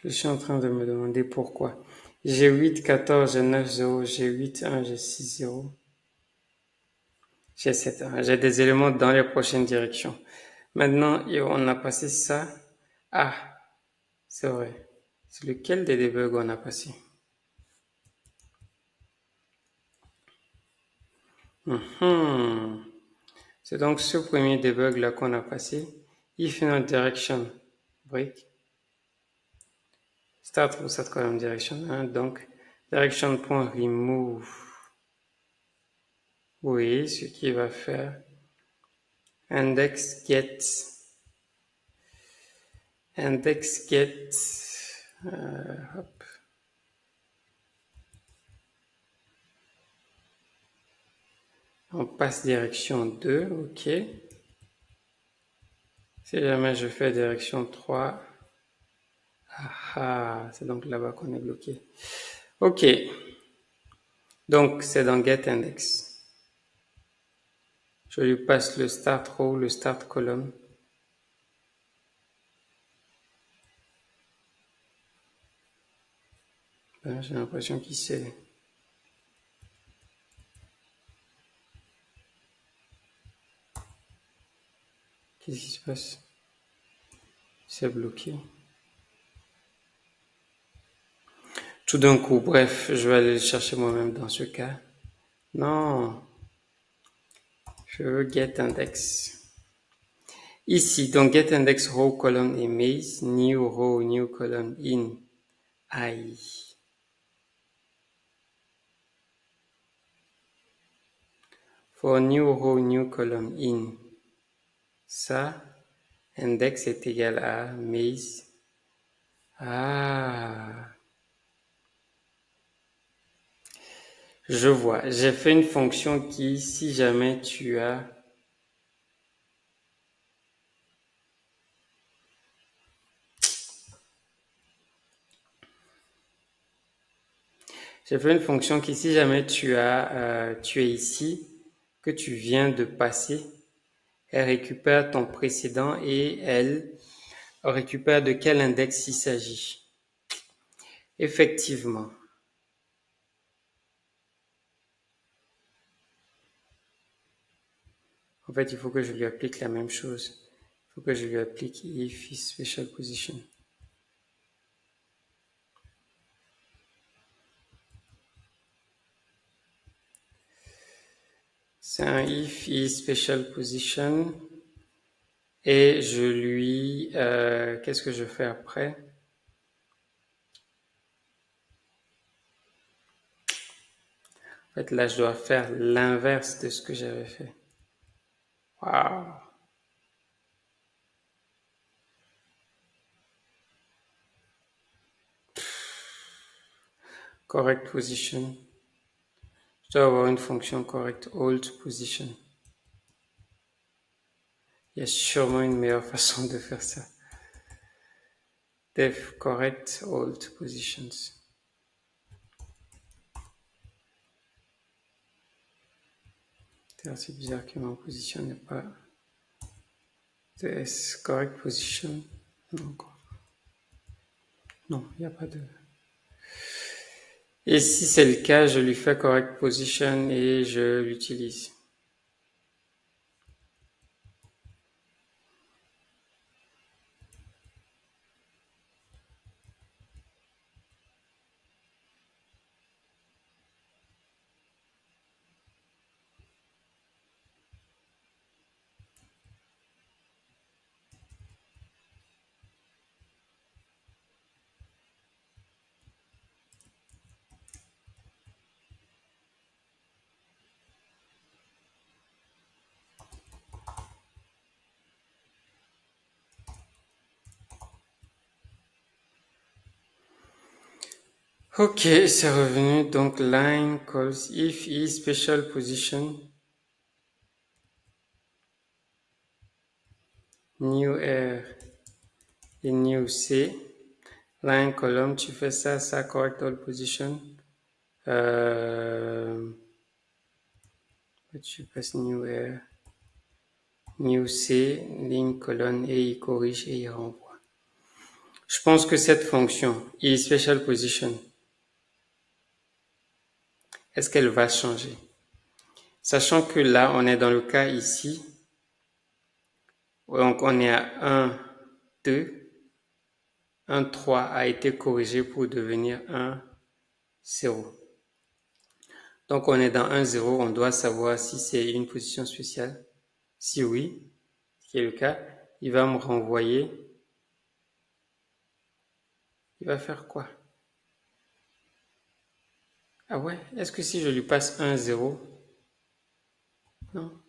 suis en train de me demander pourquoi. J'ai 8, 14, j'ai 9, 0, j'ai 8, 1, j'ai 6, 0. J'ai 7, 1. J'ai des éléments dans les prochaines directions. Maintenant, on a passé ça. Ah, c'est vrai. C'est lequel des debugs on a passé? C'est donc ce premier debug là qu'on a passé. If in a direction, break. Start with cette colonne direction 1, donc direction.remove. Oui, ce qui va faire index get hop. On passe direction 2, ok. Si jamais je fais direction 3, c'est donc là-bas qu'on est bloqué. Ok, donc c'est dans getIndex. Je lui passe le start row, le start column. J'ai l'impression qu'il sait. Qu'est-ce qui se passe? C'est bloqué. Tout d'un coup, bref, je vais aller le chercher moi-même dans ce cas. Non, je veux getIndex. Ici, donc getIndex row column et maze, new row, new column in I. For new row, new column in, ça, index est égal à maze. Je vois. J'ai fait une fonction qui, si jamais tu as j'ai fait une fonction qui, si jamais tu es ici, que tu viens de passer, elle récupère ton précédent et elle récupère de quel index il s'agit. Effectivement. En fait, il faut que je lui applique la même chose. Il faut que je lui applique if is special position. C'est un if is special position. Et je lui... qu'est-ce que je fais après? En fait, là, je dois faire l'inverse de ce que j'avais fait. Waouh! Correct position. Je dois avoir une fonction correct hold position. Il y a sûrement une meilleure façon de faire ça. Def correct hold positions. C'est bizarre que ma position n'est pas... DS correct position. Non, il n'y a pas de... Et si c'est le cas, je lui fais correct position et je l'utilise. Ok, c'est revenu. Donc, line calls if is special position. New R et new C. Line column, tu fais ça, correct all position. Tu passes new R, new C, ligne colonne et il corrige et il renvoie. Je pense que cette fonction, is special position, est-ce qu'elle va changer? Sachant que là, on est dans le cas ici. Donc, on est à 1, 2. 1, 3 a été corrigé pour devenir 1, 0. Donc, on est dans 1, 0. On doit savoir si c'est une position spéciale. Si oui, ce qui est le cas, il va me renvoyer. Il va faire quoi? Ah ouais? Est-ce que si je lui passe 1, 0? Non.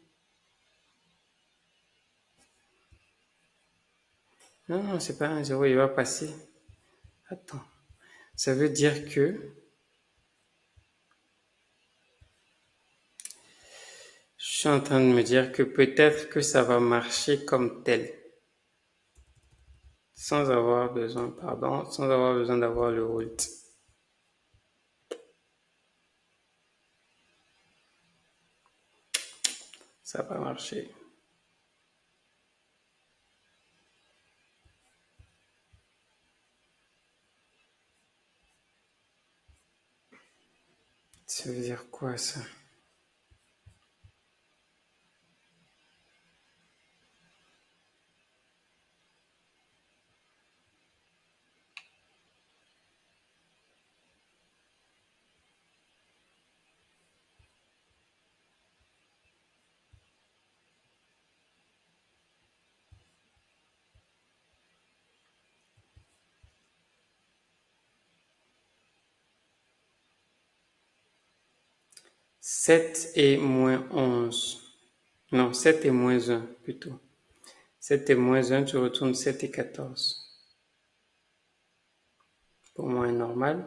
Non, c'est pas 1, 0. Il va passer. Attends. Ça veut dire que... suis en train de me dire que peut-être que ça va marcher comme tel. Sans avoir besoin d'avoir le route. Ça va marcher. Ça veut dire quoi ça? « 7 et moins 11. Non, 7 et moins 1 plutôt. 7 et moins 1, tu retournes 7 et 14. Pour moi, normal.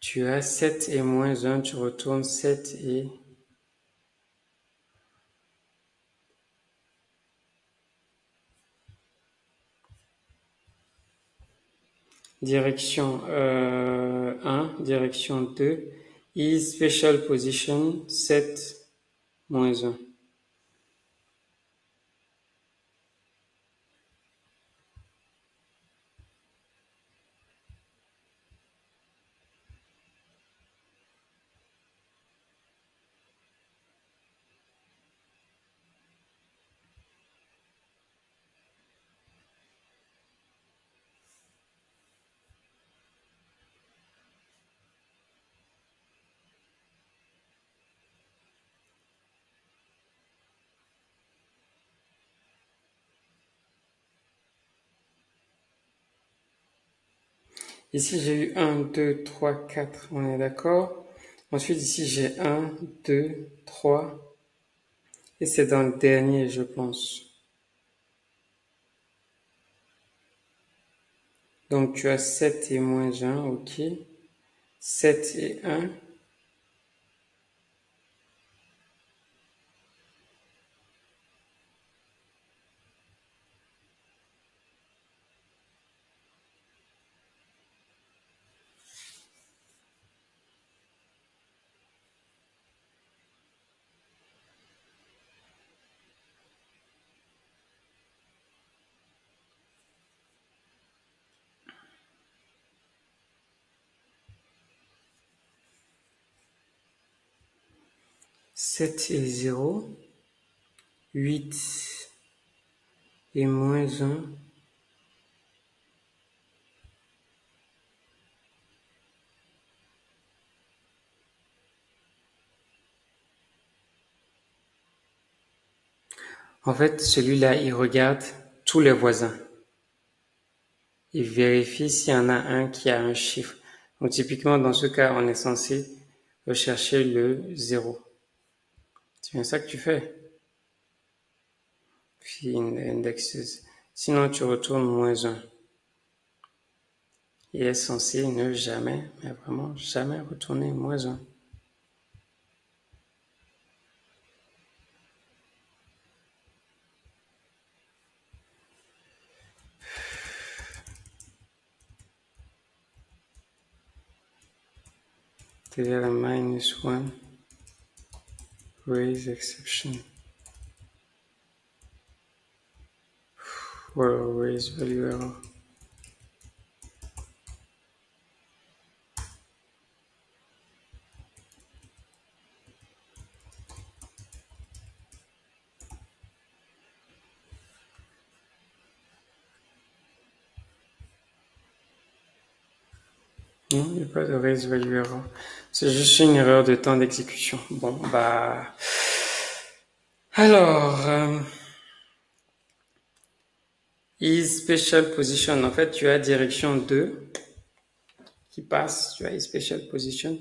Tu as 7 et moins 1, tu retournes 7 et... Direction 1, direction 2, is special position 7 moins 1. Ici, j'ai eu 1, 2, 3, 4, on est d'accord. Ensuite, ici, j'ai 1, 2, 3. Et c'est dans le dernier, je pense. Donc, tu as 7 et moins 1, ok. 7 et 1. Sept et 0. 8 et moins 1. En fait, celui-là, il regarde tous les voisins. Il vérifie s'il y en a un qui a un chiffre. Donc, typiquement, dans ce cas, on est censé rechercher le 0. C'est bien ça que tu fais. Puis, indexes. Sinon, tu retournes moins 1. Il est censé ne jamais, mais vraiment jamais retourner moins 1. C'est la -1, raise exception. Well, raise value error. Non, il n'y a pas de raise value error. C'est juste une erreur de temps d'exécution. Bon, bah... Alors... is special position. En fait, tu as direction 2 qui passe. Tu as is special position.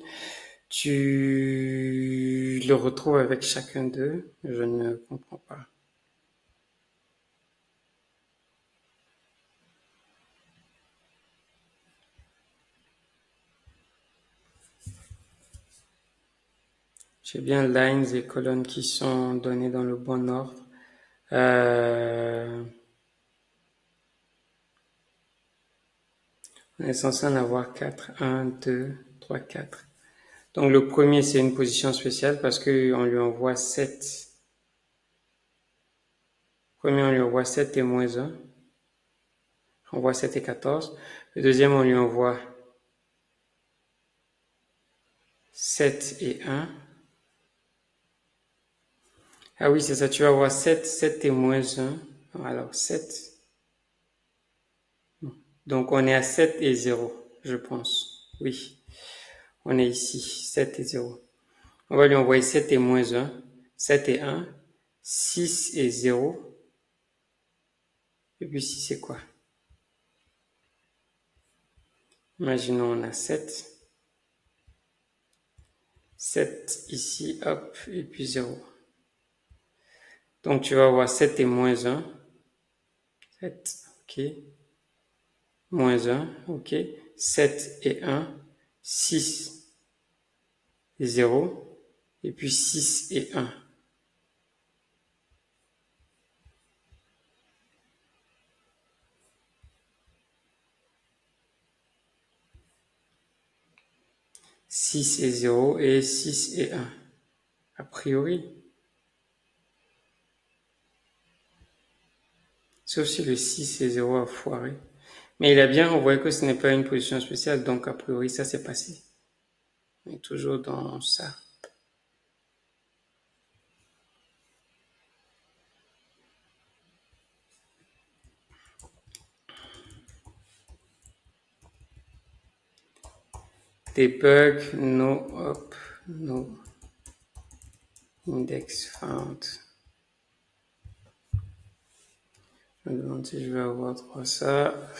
Tu le retrouves avec chacun d'eux. Je ne comprends pas. J'ai bien lines et colonnes qui sont données dans le bon ordre. On est censé en avoir 4. 1, 2, 3, 4. Donc le premier, c'est une position spéciale parce qu'on lui envoie 7. Le premier, on lui envoie 7 et moins 1. On envoie 7 et 14. Le deuxième, on lui envoie 7 et 1. Ah oui, c'est ça, tu vas avoir 7, 7 et moins 1. Alors 7. Donc on est à 7 et 0, je pense. Oui, on est ici, 7 et 0. On va lui envoyer 7 et moins 1, 7 et 1, 6 et 0. Et puis 6 c'est quoi? Imaginons on a 7. 7 ici, hop, et puis 0. Donc tu vas avoir 7 et moins 1. 7, ok. Moins 1, ok. 7 et 1, 6 et 0. Et puis 6 et 1. 6 et 0 et 6 et 1. A priori. Sauf si le 6 et 0 a foiré. Mais il a bien envoyé que ce n'est pas une position spéciale, donc a priori ça s'est passé. On est toujours dans ça. Debug, no up, no index found. Je me demande si je vais avoir droit à ça.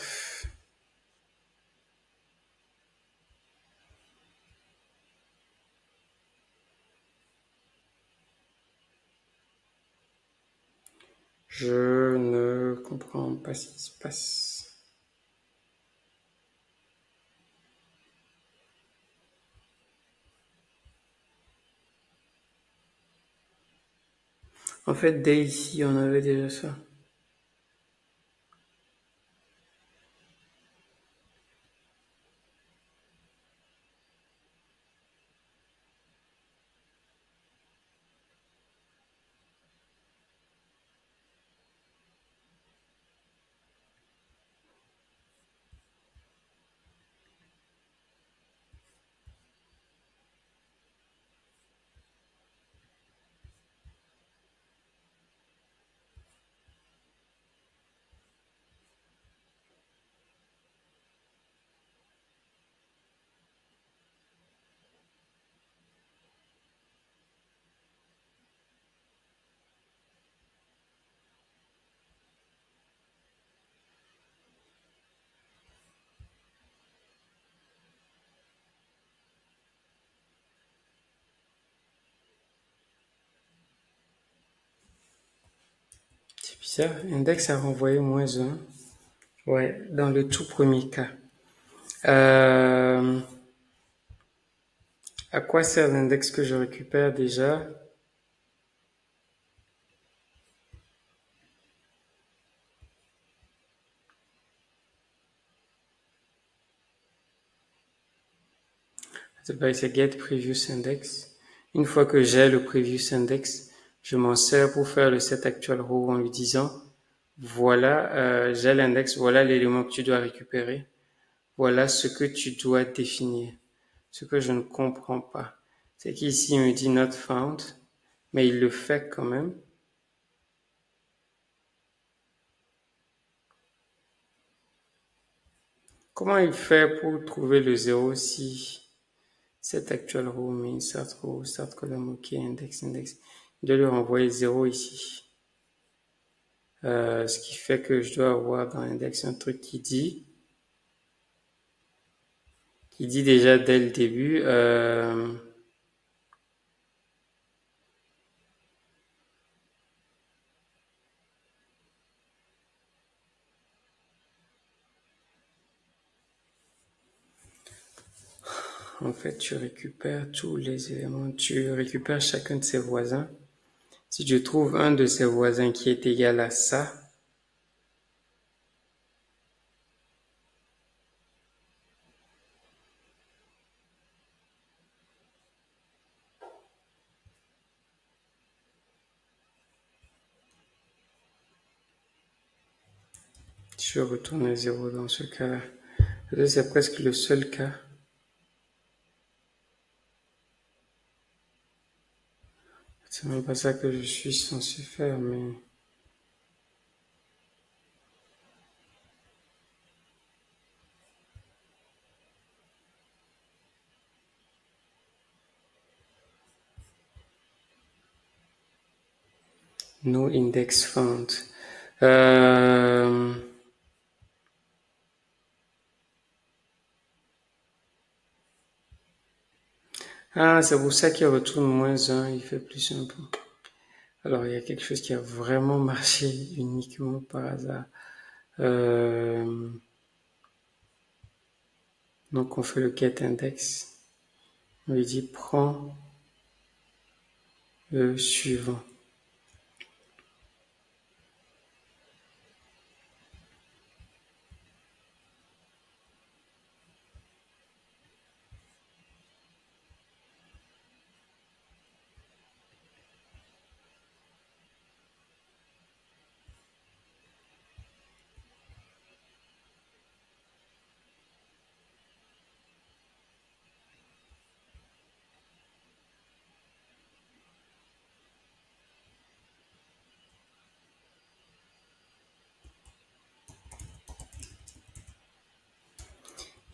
Je ne comprends pas ce qui se passe. En fait, dès ici, on avait déjà ça. C'est bizarre. Index a renvoyé moins 1. Ouais, dans le tout premier cas. À quoi sert l'index que je récupère déjà? C'est get previous index. Une fois que j'ai le previous index, je m'en sers pour faire le set actual row en lui disant voilà, j'ai l'index, voilà l'élément que tu dois récupérer, voilà ce que tu dois définir. Ce que je ne comprends pas, c'est qu'ici il me dit not found, mais il le fait quand même. Comment il fait pour trouver le 0 si set actual row, mais start column, ok, index. Il doit lui renvoyer 0 ici. Ce qui fait que je dois avoir dans l'index un truc qui dit déjà dès le début En fait, tu récupères tous les éléments, tu récupères chacun de ses voisins. Si tu trouves un de ces voisins qui est égal à ça, je retourne à 0 dans ce cas-là. C'est presque le seul cas. C'est même pas ça que je suis censé faire, mais... No index found. Ah, c'est pour ça qu'il retourne -1, il fait plus 1 peu. Alors, il y a quelque chose qui a vraiment marché uniquement par hasard. Donc, on fait le get index. On lui dit prends le suivant.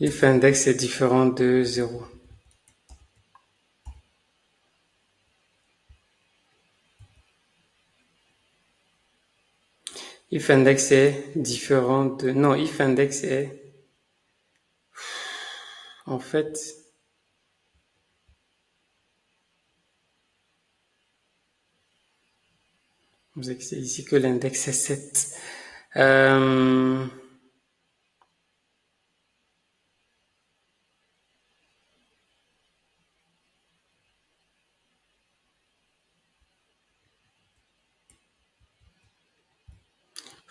If index est différent de 0. If index est différent de... Non, if index est... En fait... C'est ici que l'index est 7.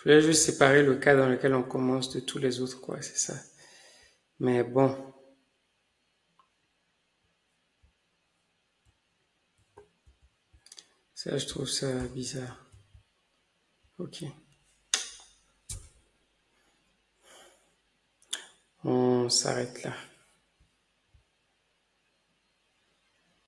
Je voulais juste séparer le cas dans lequel on commence de tous les autres, quoi, c'est ça. Mais bon. Ça, je trouve ça bizarre. Ok. On s'arrête là.